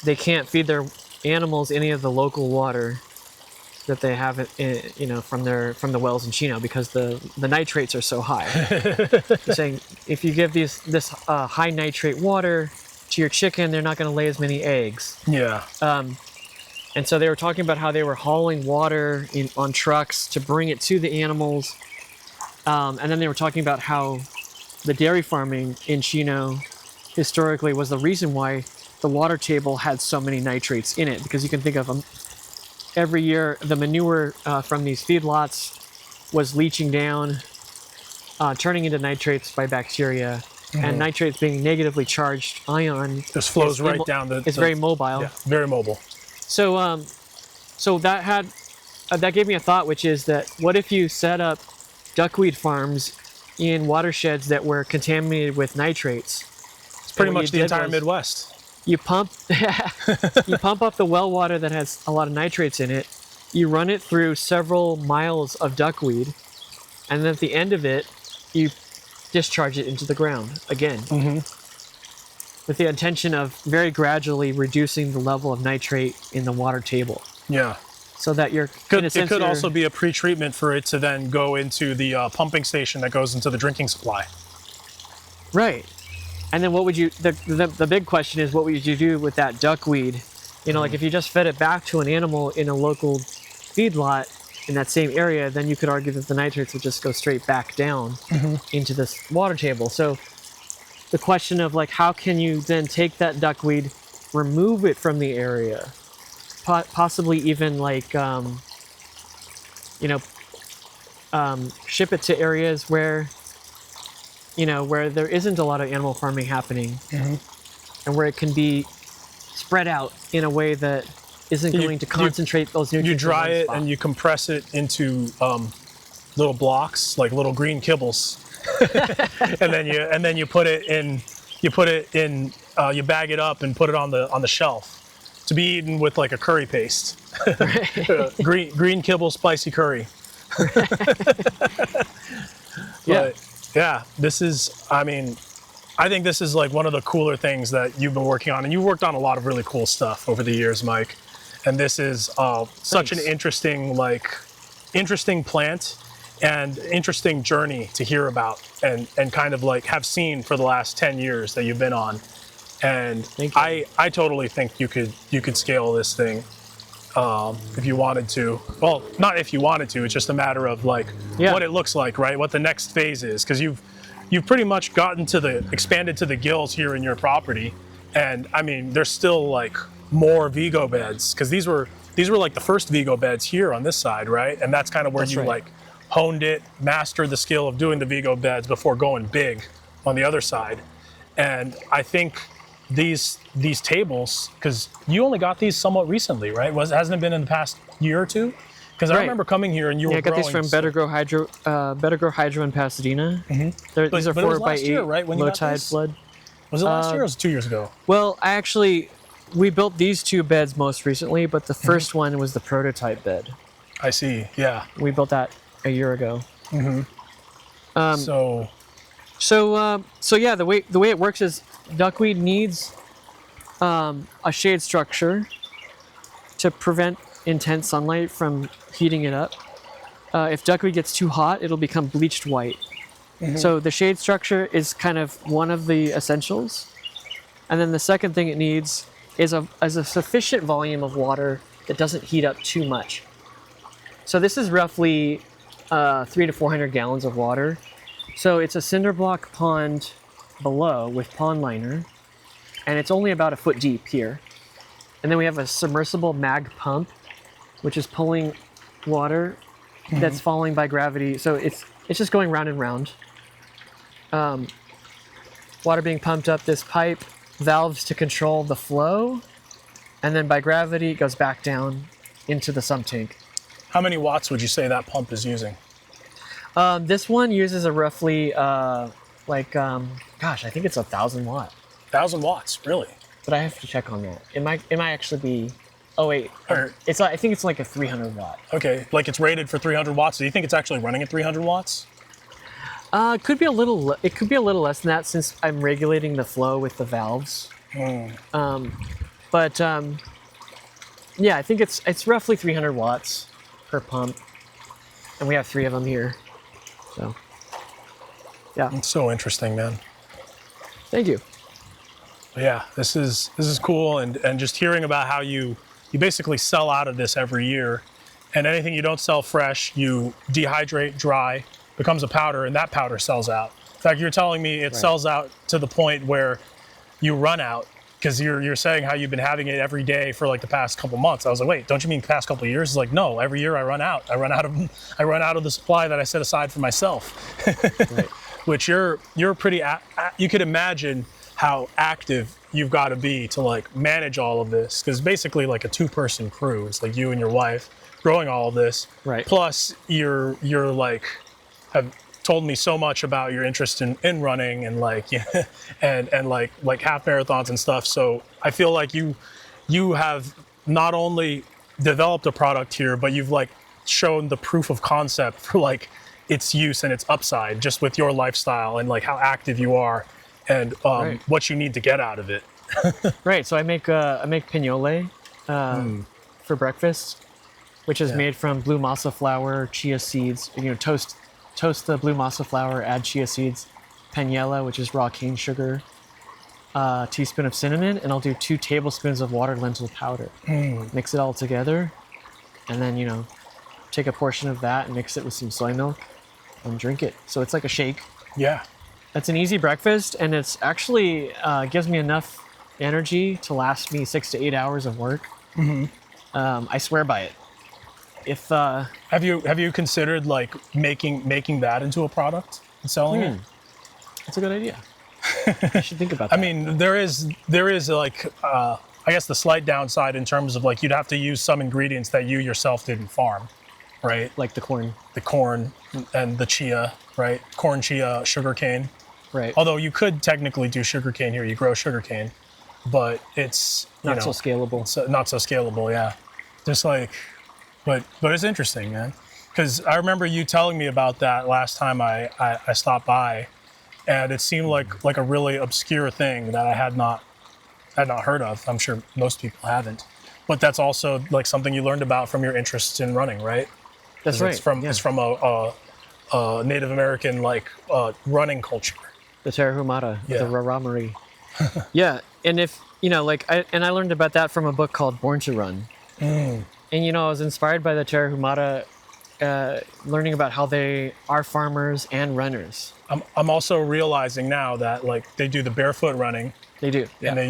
they can't feed their animals any of the local water that they have, from the wells in Chino, because the nitrates are so high. They're saying if you give this high nitrate water to your chicken, they're not going to lay as many eggs. Yeah. And so they were talking about how they were hauling water on trucks to bring it to the animals. And then they were talking about how the dairy farming in Chino historically was the reason why the water table had so many nitrates in it, because you can think of them. Every year, the manure from these feedlots was leaching down, turning into nitrates by bacteria, and nitrates being negatively charged ion just flows right down It's very mobile. Yeah, very mobile. So, so that gave me a thought, which is that what if you set up duckweed farms in watersheds that were contaminated with nitrates? It's pretty much the entire Midwest. You pump up the well water that has a lot of nitrates in it. You run it through several miles of duckweed, and then at the end of it, you discharge it into the ground again, with the intention of very gradually reducing the level of nitrate in the water table. Yeah. So that it could also be a pre-treatment for it to then go into the pumping station that goes into the drinking supply. Right. And then what would you, the big question is, what would you do with that duckweed? You know, like if you just fed it back to an animal in a local feedlot in that same area, then you could argue that the nitrates would just go straight back down into this water table. So the question of like, how can you then take that duckweed, remove it from the area, possibly even like, ship it to areas where, where there isn't a lot of animal farming happening, and where it can be spread out in a way that isn't going to concentrate those nutrients. You dry it and you compress it into little blocks, like little green kibbles, and then you put it in. You bag it up and put it on the shelf to be eaten with like a curry paste. green kibble spicy curry. Yeah, this is, I think this is like one of the cooler things that you've been working on, and you've worked on a lot of really cool stuff over the years, Mike. And this is such an interesting plant and interesting journey to hear about and kind of like have seen for the last 10 years that you've been on. And I totally think you could scale this thing if you wanted to. Well, not if you wanted to, it's just a matter of like what it looks like, right? What the next phase is, because you've pretty much expanded to the gills here in your property. And I mean, there's still like more Vego beds, because these were like the first Vego beds here on this side, right? And that's kind of where like honed it, mastered the skill of doing the Vego beds before going big on the other side. And I think these tables, because you only got these somewhat recently, right? Hasn't it been in the past year or two? Because I remember coming here and you were growing. I got these from Better Grow Hydro in Pasadena. These are 4x8 right? low tide flood. Was it last year or was it 2 years ago? Well, we built these two beds most recently, but the first one was the prototype bed. I see. Yeah. We built that a year ago. So yeah, the way it works is duckweed needs a shade structure to prevent intense sunlight from heating it up. If duckweed gets too hot, it'll become bleached white. So the shade structure is kind of one of the essentials. And then the second thing it needs is a sufficient volume of water that doesn't heat up too much. So this is roughly 300 to 400 gallons of water. So it's a cinder block pond below with pond liner, and it's only about a foot deep here. And then we have a submersible mag pump, which is pulling water that's falling by gravity. So it's just going round and round. Water being pumped up this pipe, valves to control the flow, and then by gravity it goes back down into the sump tank. How many watts would you say that pump is using? This one uses a roughly I think it's 1,000 watt. 1,000 watts, really? But I have to check on that. It might actually be. Oh wait, I think it's like a 300 watt. Okay, like it's rated for 300 watts. Do you think it's actually running at 300 watts? It could be a little less than that, since I'm regulating the flow with the valves. Yeah, I think it's roughly 300 watts per pump, and we have 3 of them here. So, yeah. It's so interesting, man. Thank you. Yeah, this is cool, and just hearing about how you basically sell out of this every year, and anything you don't sell fresh, you dehydrate, dry, becomes a powder, and that powder sells out. In fact, you're telling me it sells out to the point where you run out, because you're saying how you've been having it every day for like the past couple months. I was like, wait, don't you mean the past couple of years? It's like, no, every year I run out. I run out of the supply that I set aside for myself. Right. Which you're pretty. You could imagine how active you've got to be to like manage all of this, because basically like a 2-person crew. It's like you and your wife growing all of this. Right. Plus you're like have told me so much about your interest in running and like and like half marathons and stuff. So I feel like you have not only developed a product here, but you've like shown the proof of concept for like its use and its upside just with your lifestyle and like how active you are and what you need to get out of it. Right. So I make pignole for breakfast, which is made from blue masa flour, chia seeds. Toast the blue masa flour, add chia seeds, panela, which is raw cane sugar, a teaspoon of cinnamon, and I'll do 2 tablespoons of water lentil powder. Mix it all together, and then, you know, take a portion of that and mix it with some soy milk and drink it. So it's like a shake. Yeah. It's an easy breakfast, and it's actually gives me enough energy to last me 6 to 8 hours of work. I swear by it. If have you considered like making that into a product and selling it? That's a good idea. I should think about that. I mean, there is like I guess the slight downside in terms of like you'd have to use some ingredients that you yourself didn't farm, right? Like the corn. The corn and the chia, right? Corn, chia, sugarcane. Right. Although you could technically do sugarcane here, you grow sugarcane, but it's Not so scalable. So not so scalable, yeah. Just like, but it's interesting, man. Because I remember you telling me about that last time I stopped by, and it seemed like a really obscure thing that I had not heard of. I'm sure most people haven't. But that's also like something you learned about from your interest in running, right? That's right. It's from a Native American like running culture. The Tarahumara, Yeah. the Raramuri. Yeah, and if, you know, like, I learned about that from a book called Born to Run. And, you know, I was inspired by the Tarahumara, learning about how they are farmers and runners. I'm also realizing now that like they do the barefoot running. They do. Yeah. And they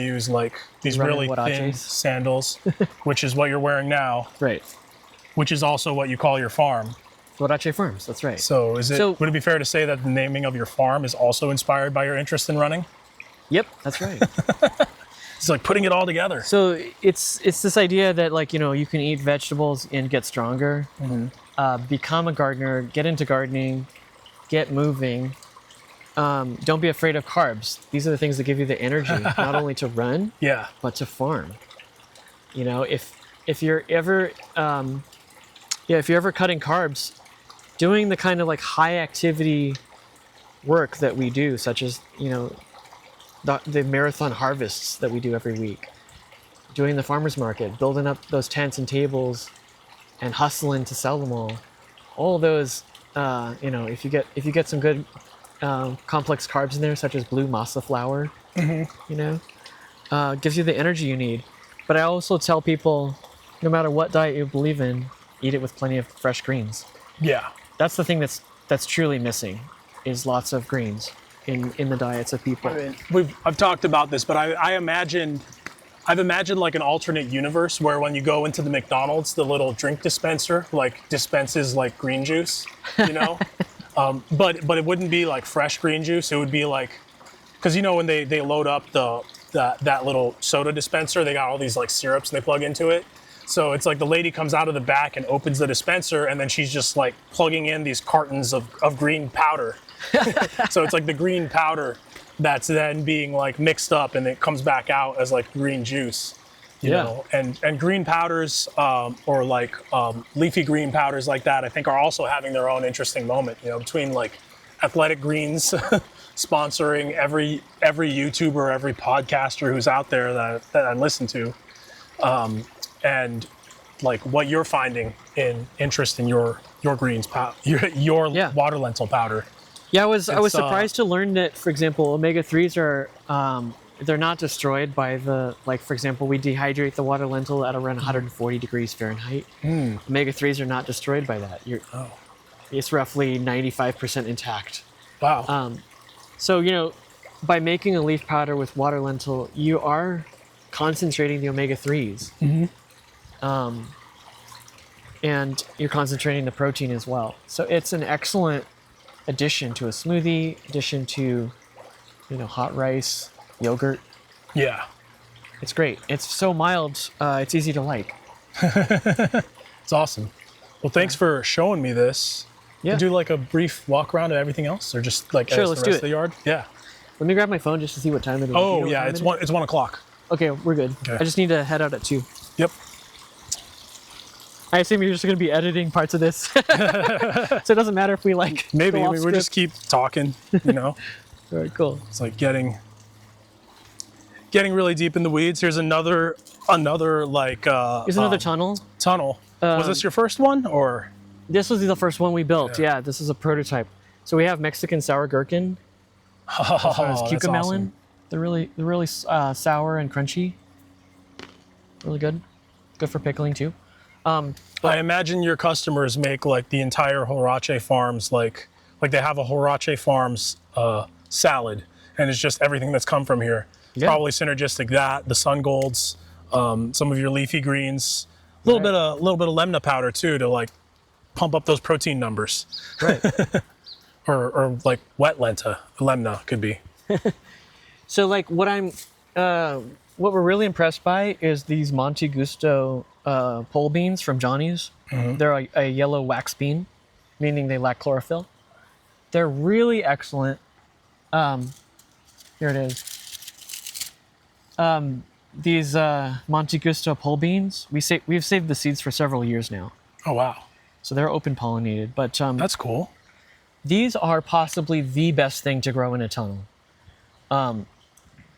use like these Running really thin huaraches. sandals, which is what you're wearing now, Right. which is also what you call your farm. Huarache Farms, that's right. So So- would it be fair to say that the naming of your farm is also inspired by your interest in running? Yep, that's right. It's like putting it all together. So it's this idea that, like, you know, you can eat vegetables and get stronger, become a gardener, get into gardening, get moving. Don't be afraid of carbs. These are the things that give you the energy, not only to run, Yeah. but to farm. You know, if you're ever cutting carbs, doing the kind of like high activity work that we do, such as, you know, the marathon harvests that we do every week, doing the farmers market, building up those tents and tables, and hustling to sell them all those, you know, if you get some good complex carbs in there, such as blue masa flour, you know, gives you the energy you need. But I also tell people, no matter what diet you believe in, eat it with plenty of fresh greens. Yeah. That's the thing that's truly missing, is lots of greens in the diets of people. I mean, I've talked about this, but I've imagined like an alternate universe where when you go into the McDonald's, the little drink dispenser like dispenses like green juice, you know, but it wouldn't be like fresh green juice. It would be like, because you know when they load up that little soda dispenser, they got all these like syrups and they plug into it. So it's like the lady comes out of the back and opens the dispenser, and then she's just like plugging in these cartons of green powder. So it's like the green powder that's then being like mixed up, and it comes back out as like green juice, you know. And green powders or like leafy green powders like that, I think are also having their own interesting moment, you know, between like Athletic Greens sponsoring every YouTuber, every podcaster who's out there that I listen to. And like what you're finding in interest in your greens, your water lentil powder. Yeah, I was surprised to learn that, for example, omega-3s are they're not destroyed by the, like, for example, we dehydrate the water lentil at around 140 degrees Fahrenheit. Omega-3s are not destroyed by that. It's roughly 95% intact. Wow. So, you know, by making a leaf powder with water lentil, you are concentrating the omega-3s. And you're concentrating the protein as well. So it's an excellent addition to a smoothie, addition to, you know, hot rice, yogurt. Yeah. It's great. It's so mild, it's easy to like. It's awesome. Well, thanks for showing me this. Yeah. Could you do like a brief walk around of everything else, or just like Sure, as let's the do rest it. of the yard? Yeah. Let me grab my phone just to see what time it is. Do you Oh know what yeah, time it's it is? one 1 o'clock. Okay, we're good. Okay. I just need to head out at 2. Yep. I assume you're just going to be editing parts of this. So it doesn't matter if we like. Maybe go off we script. just keep talking, you know. All right, cool. It's like getting really deep in the weeds. Here's another like Here's another tunnel. tunnel. Was this your first one, or? This was the first one we built. Yeah, this is a prototype. So we have Mexican sour gherkin, Oh, cucamelon, They're really sour and crunchy. Really good. Good for pickling too. I imagine your customers make like the entire Huarache Farms, like they have a Huarache Farms salad, and it's just everything that's come from here. Yeah. Probably synergistic, that the sun golds, some of your leafy greens, a little bit of Lemna powder too to like pump up those protein numbers. Right. or like wet Lemna could be. So like what we're really impressed by is these Monte Gusto pole beans from Johnny's. Mm-hmm. They're a yellow wax bean, meaning they lack chlorophyll. They're really excellent. Here it is. These Monte Gusto pole beans, we've saved the seeds for several years now. Oh wow. So they're open pollinated, but That's cool. these are possibly the best thing to grow in a tunnel.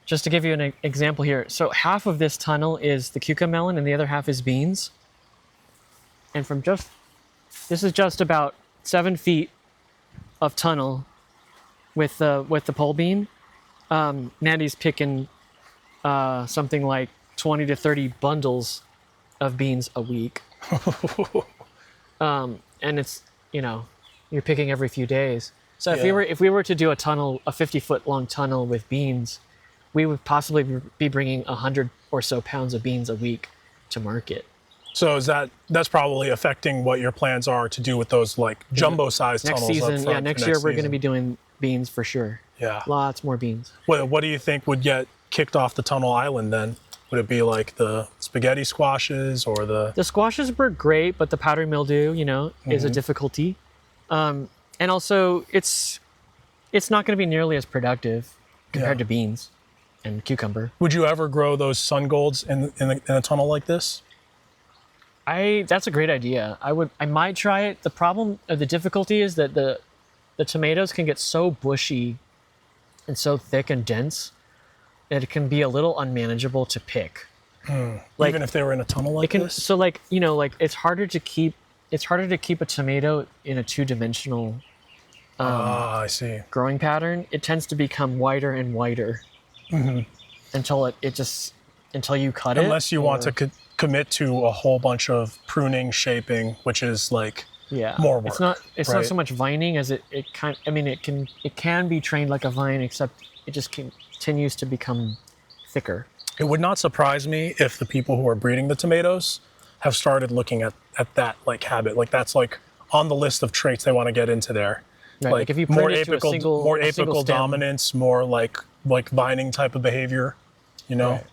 Just to give you an example here, so half of this tunnel is the cucamelon and the other half is beans. And this is just about 7 feet of tunnel with the pole bean. Natty's picking something like 20 to 30 bundles of beans a week. And it's, you're picking every few days. So if we were to do a 50-foot long tunnel with beans, we would possibly be bringing 100 or so pounds of beans a week to market. So that's probably affecting what your plans are to do with those like jumbo sized tunnels next season. up front Next year we're going to be doing beans for sure. Yeah. Lots more beans. What do you think would get kicked off the tunnel island then? Would it be like the spaghetti squashes or the squashes were great, but the powdery mildew, is a difficulty. And also it's not going to be nearly as productive compared to beans and cucumber. Would you ever grow those sun golds in a tunnel like this? That's a great idea. I might try it. The difficulty is that the tomatoes can get so bushy and so thick and dense that it can be a little unmanageable to pick. Even if they were in a tunnel like this? So it's harder to keep a tomato in a two-dimensional I see. growing pattern. It tends to become wider and wider until until you cut it. Unless you want to commit to a whole bunch of pruning, shaping, which is like more work. It's not so much vining as it can be trained like a vine, except it just continues to become thicker. It would not surprise me if the people who are breeding the tomatoes have started looking at that like habit. Like that's like on the list of traits they want to get into there. Right. Like if you more prune it to a single apical stem, dominance, more like vining type of behavior, Right.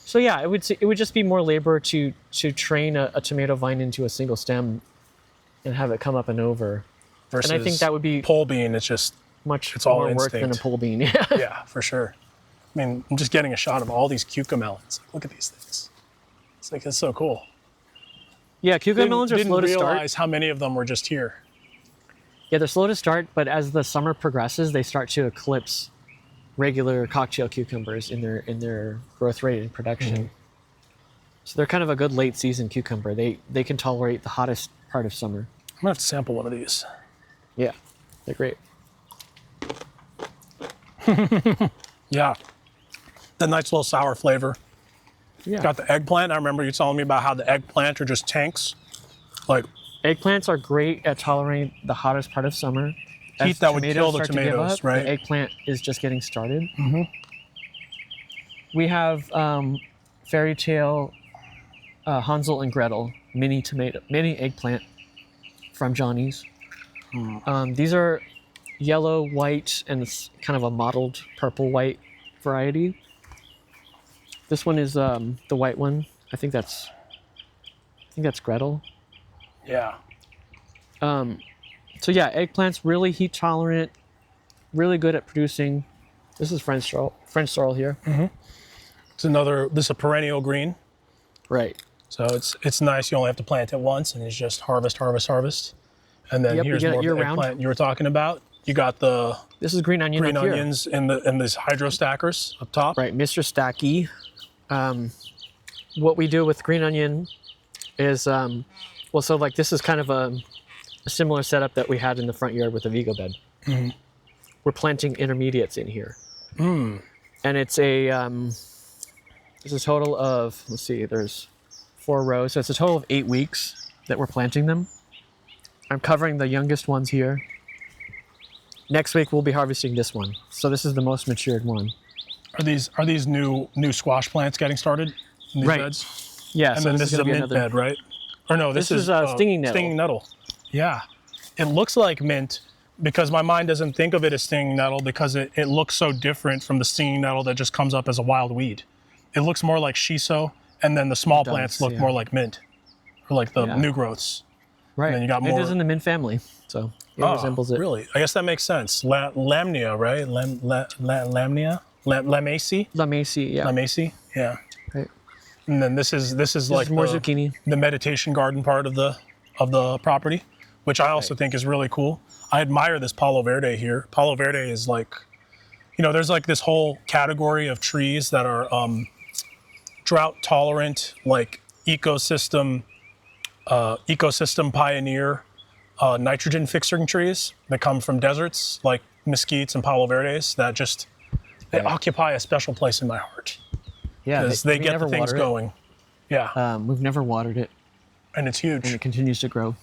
So yeah, it would just be more labor to train a tomato vine into a single stem and have it come up and over. Versus and I think that would be pole bean. It's just it's all more work instinct. than a pole bean. Yeah, for sure. I mean, I'm just getting a shot of all these cucamelons. Look at these things. It's so cool. Yeah, cucamelons are slow to Didn't start. realize how many of them were just here. Yeah, they're slow to start, but as the summer progresses, they start to eclipse regular cocktail cucumbers in their growth rate and production. So they're kind of a good late season cucumber. They can tolerate the hottest part of summer. I'm gonna have to sample one of these. Yeah, they're great. Yeah, that nice little sour flavor. Yeah. Got the eggplant. I remember you telling me about how the eggplant are just tanks. Like eggplants are great at tolerating the hottest part of summer. heat As that would kill the start to give tomatoes, up, right? The eggplant is just getting started. We have fairy tale Hansel and Gretel mini eggplant from Johnny's. These are yellow, white, and it's kind of a mottled purple-white variety. This one is the white one. I think that's Gretel. Yeah. So yeah, eggplants really heat tolerant, really good at producing. This is French sorrel here. This is a perennial green. Right. So it's nice. You only have to plant it once, and it's just harvest. And then here's more of the eggplant you were talking about. You got this is green onion. green onions in these hydro stackers up top. Right, Mr. Stacky. What we do with green onion is, this is kind of a similar setup that we had in the front yard with the Vego bed. We're planting intermediates in here. and it's a total of, let's see, there's 4 rows, so it's a total of 8 weeks that we're planting them. I'm covering the youngest ones here. Next week we'll be harvesting this one. So this is the most matured one. Are these new squash plants getting started in these beds? Yeah. And so then this is a mint bed, right? Or no, this is stinging nettle. Stinging nettle. Yeah. It looks like mint because my mind doesn't think of it as stinging nettle because it looks so different from the stinging nettle that just comes up as a wild weed. It looks more like shiso, and then the small plants look more like mint, or like the new growths. Right. And then you got more. It is in the mint family, so it resembles it. Really? I guess that makes sense. Lemna, right? Lemna? Lamaceae? Lamaceae, yeah. Lamaceae, yeah. Right. And then this is like more zucchini. The meditation garden part of the property, which I also think is really cool. I admire this Palo Verde here. Palo Verde is like, there's like this whole category of trees that are drought tolerant, like ecosystem pioneer nitrogen fixing trees that come from deserts like mesquites and Palo Verdes that just they occupy a special place in my heart. Yeah, because they get the things going. Yeah, we've never watered it, and it's huge. and it continues to grow.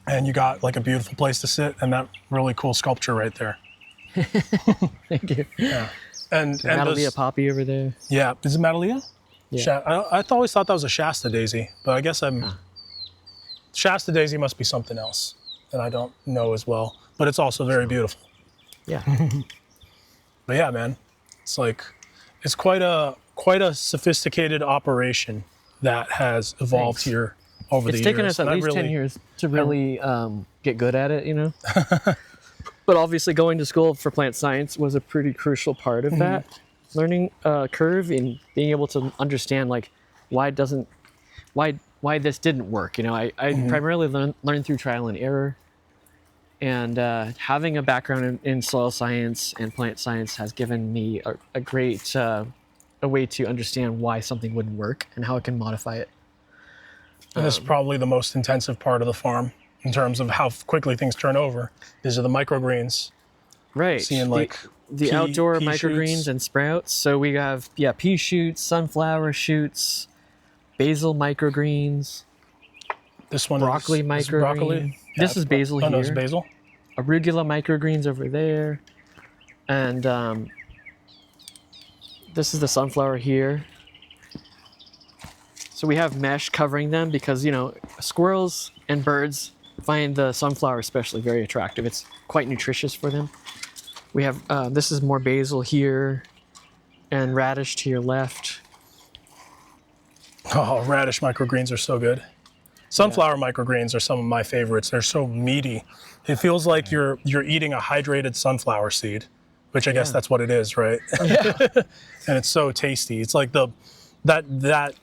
And you got like a beautiful place to sit and that really cool sculpture right there. Thank you. Yeah, and Madalia poppy over there. Yeah, is it Madalia? Yeah. I always thought that was a Shasta daisy, but I guess Shasta daisy must be something else that I don't know as well. But it's also very beautiful. Yeah. But yeah, man, it's quite a sophisticated operation that has evolved here over the years. It's taken us at least 10 years to really get good at it, But obviously going to school for plant science was a pretty crucial part of that learning curve in being able to understand like why this didn't work. I primarily learned through trial and error, and having a background in soil science and plant science has given me a great way to understand why something wouldn't work and how it can modify it. And this is probably the most intensive part of the farm in terms of how quickly things turn over. These are the microgreens. Right. Seeing like the outdoor microgreens and sprouts. So we have pea shoots, sunflower shoots, basil microgreens. This one broccoli microgreen. Broccoli. This is basil here. No, it's basil. Arugula microgreens over there, and this is the sunflower here. So we have mesh covering them because squirrels and birds find the sunflower especially very attractive. It's quite nutritious for them. We have this is more basil here, and radish to your left. Oh, radish microgreens are so good. Sunflower microgreens are some of my favorites. They're so meaty. It feels like you're eating a hydrated sunflower seed, which I guess that's what it is, right? Yeah. And it's so tasty. It's like that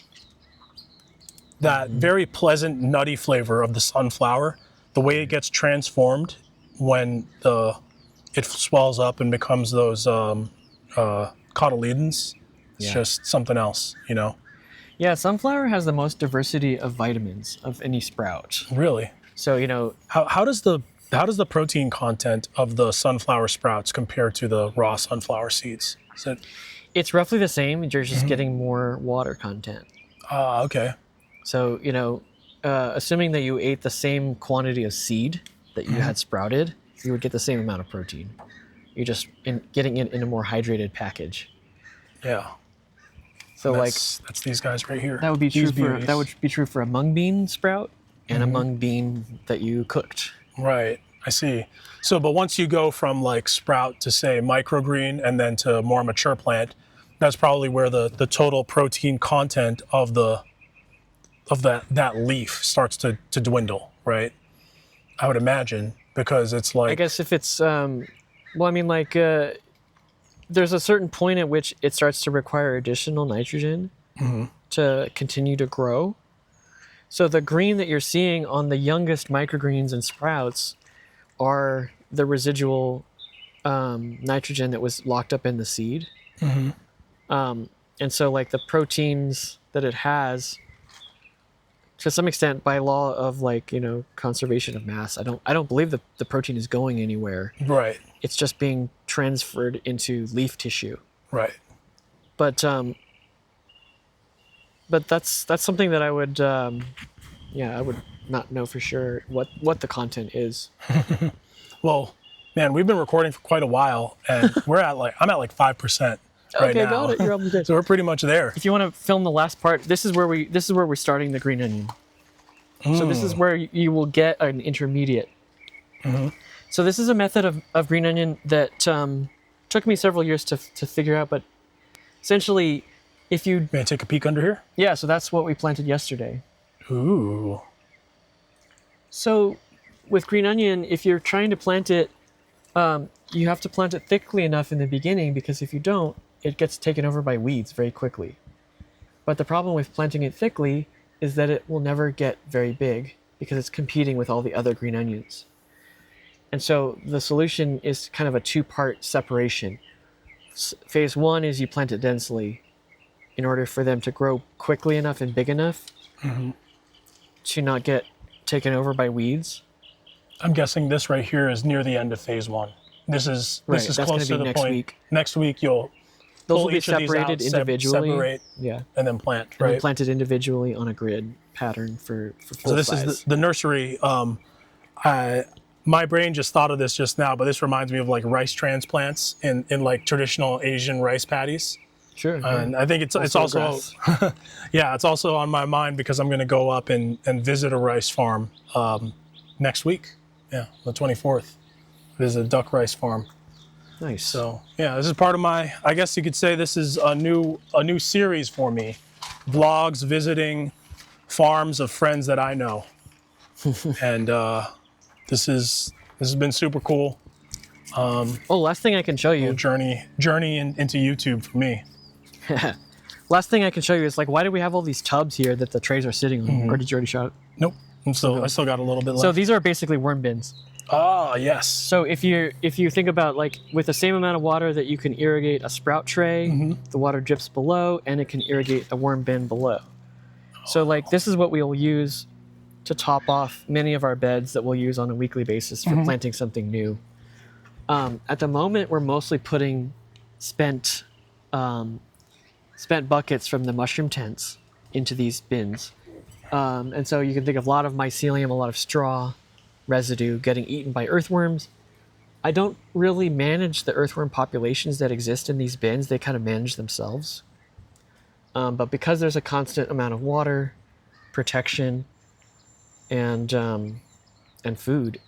very pleasant nutty flavor of the sunflower. The way it gets transformed when it swells up and becomes those cotyledons. It's just something else, Yeah, sunflower has the most diversity of vitamins of any sprout. Really? So, how does the protein content of the sunflower sprouts compare to the raw sunflower seeds? It's roughly the same. You're just getting more water content. Okay. So, assuming that you ate the same quantity of seed that you had sprouted, you would get the same amount of protein. You're just getting it in a more hydrated package. Yeah. So that's these guys right here. That would be true for a mung bean sprout and a mung bean that you cooked. Right. I see. So, but once you go from like sprout to say microgreen and then to more mature plant, that's probably where the total protein content of that leaf starts to dwindle, right? I would imagine, because it's like, I guess if it's there's a certain point at which it starts to require additional nitrogen to continue to grow. So the green that you're seeing on the youngest microgreens and sprouts are the residual nitrogen that was locked up in the seed. And so like the proteins that it has, to some extent, by law of conservation of mass, I don't believe that the protein is going anywhere. Right. It's just being transferred into leaf tissue. Right. but that's something that I would, I would not know for sure what the content is. Well, man, we've been recording for quite a while, and I'm at like 5% right now. Okay, got it. You're almost good. So we're pretty much there. If you want to film the last part, this is where we're starting the green onion. So this is where you will get an intermediate. So this is a method of green onion that took me several years to figure out, but essentially, if you... May I take a peek under here? Yeah, so that's what we planted yesterday. Ooh. So with green onion, if you're trying to plant it, you have to plant it thickly enough in the beginning, because if you don't, it gets taken over by weeds very quickly. But the problem with planting it thickly is that it will never get very big because it's competing with all the other green onions. And so the solution is kind of a two-part separation. Phase one is you plant it densely in order for them to grow quickly enough and big enough to not get taken over by weeds. I'm guessing this right here is near the end of phase one. This is close to the next point. Week. Next week you'll those pull will be each of these separated out, individually. separate, and then plant. And then planted individually on a grid pattern for full So this size. is the nursery. My brain just thought of this just now, but this reminds me of like rice transplants in like traditional Asian rice paddies. Sure. And I think it's also it's also on my mind because I'm going to go up and visit a rice farm next week. Yeah, the 24th. Visit a duck rice farm. Nice. So yeah, this is part of my. I guess you could say this is a new series for me. Vlogs visiting farms of friends that I know, and this has been super cool. Last thing I can show you. Journey into YouTube for me. Last thing I can show you is like, why do we have all these tubs here that the trays are sitting on? Or did you already show it? Nope. I still got a little bit left. So these are basically worm bins. Ah, yes. So if you think about like with the same amount of water that you can irrigate a sprout tray, the water drips below and it can irrigate a worm bin below. So like this is what we'll use to top off many of our beds that we'll use on a weekly basis for planting something new. At the moment, we're mostly putting spent buckets from the mushroom tents into these bins. And so you can think of a lot of mycelium, a lot of straw, residue getting eaten by earthworms. I don't really manage the earthworm populations that exist in these bins. They kind of manage themselves. But because there's a constant amount of water, protection, and food,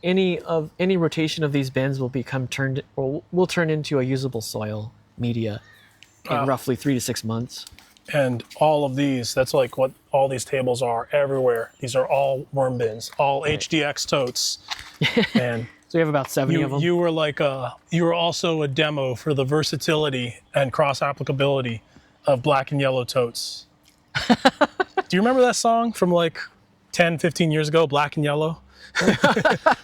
any rotation of these bins will turn into a usable soil media in roughly 3 to 6 months. And all of these, that's like what all these tables are everywhere. These are all worm bins, all HDX totes. And so we have about 70 of them. You were also a demo for the versatility and cross applicability of black and yellow totes. Do you remember that song from like 10, 15 years ago, Black and Yellow?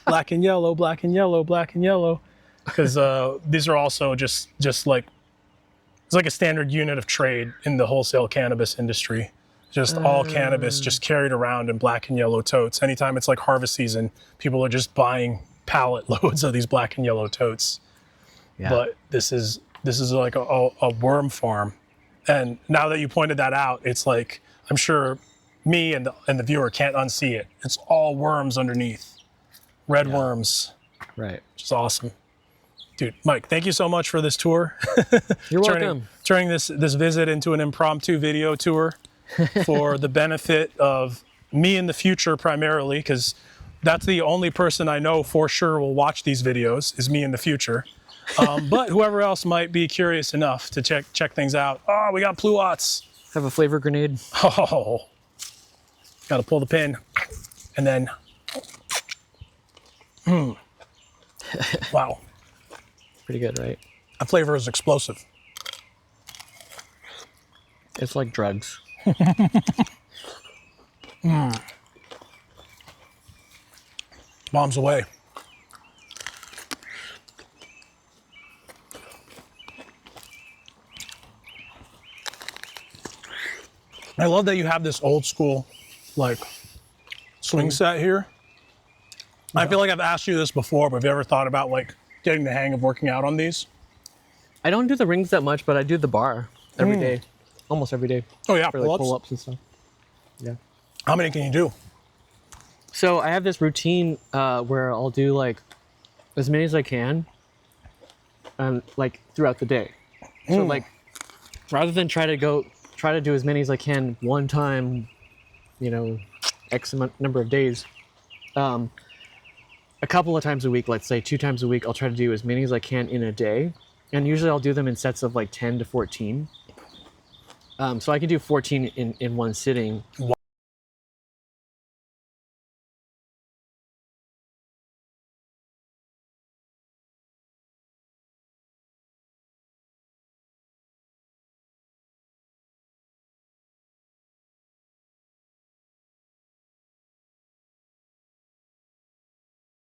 Black and yellow, black and yellow, black and yellow. Because these are also just like, it's like a standard unit of trade in the wholesale cannabis industry. Just all cannabis just carried around in black and yellow totes. Anytime it's like harvest season, people are just buying pallet loads of these black and yellow totes. Yeah. But this is like a worm farm. And now that you pointed that out, it's like, I'm sure me and the viewer can't unsee it. It's all worms underneath. Red worms. Right. Which is awesome. Dude, Mike, thank you so much for this tour. You're welcome. Turning this visit into an impromptu video tour for the benefit of me in the future primarily, because that's the only person I know for sure will watch these videos is me in the future. But whoever else might be curious enough to check things out. Oh, we got pluots. Have a flavor grenade. Oh, got to pull the pin and then, wow. Pretty good, right? That flavor is explosive. It's like drugs. Bombs away. I love that you have this old school, like, swing set here. I feel like I've asked you this before, but have you ever thought about like getting the hang of working out on these? I don't do the rings that much, but I do the bar every day, almost every day. Oh yeah, For like pull-ups and stuff. Yeah. How many can you do? So I have this routine where I'll do like as many as I can, like throughout the day. So like, rather than try to do as many as I can one time, you know, X number of days. A couple of times a week, let's say 2 times a week, I'll try to do as many as I can in a day. And usually I'll do them in sets of like 10 to 14. So I can do 14 in one sitting.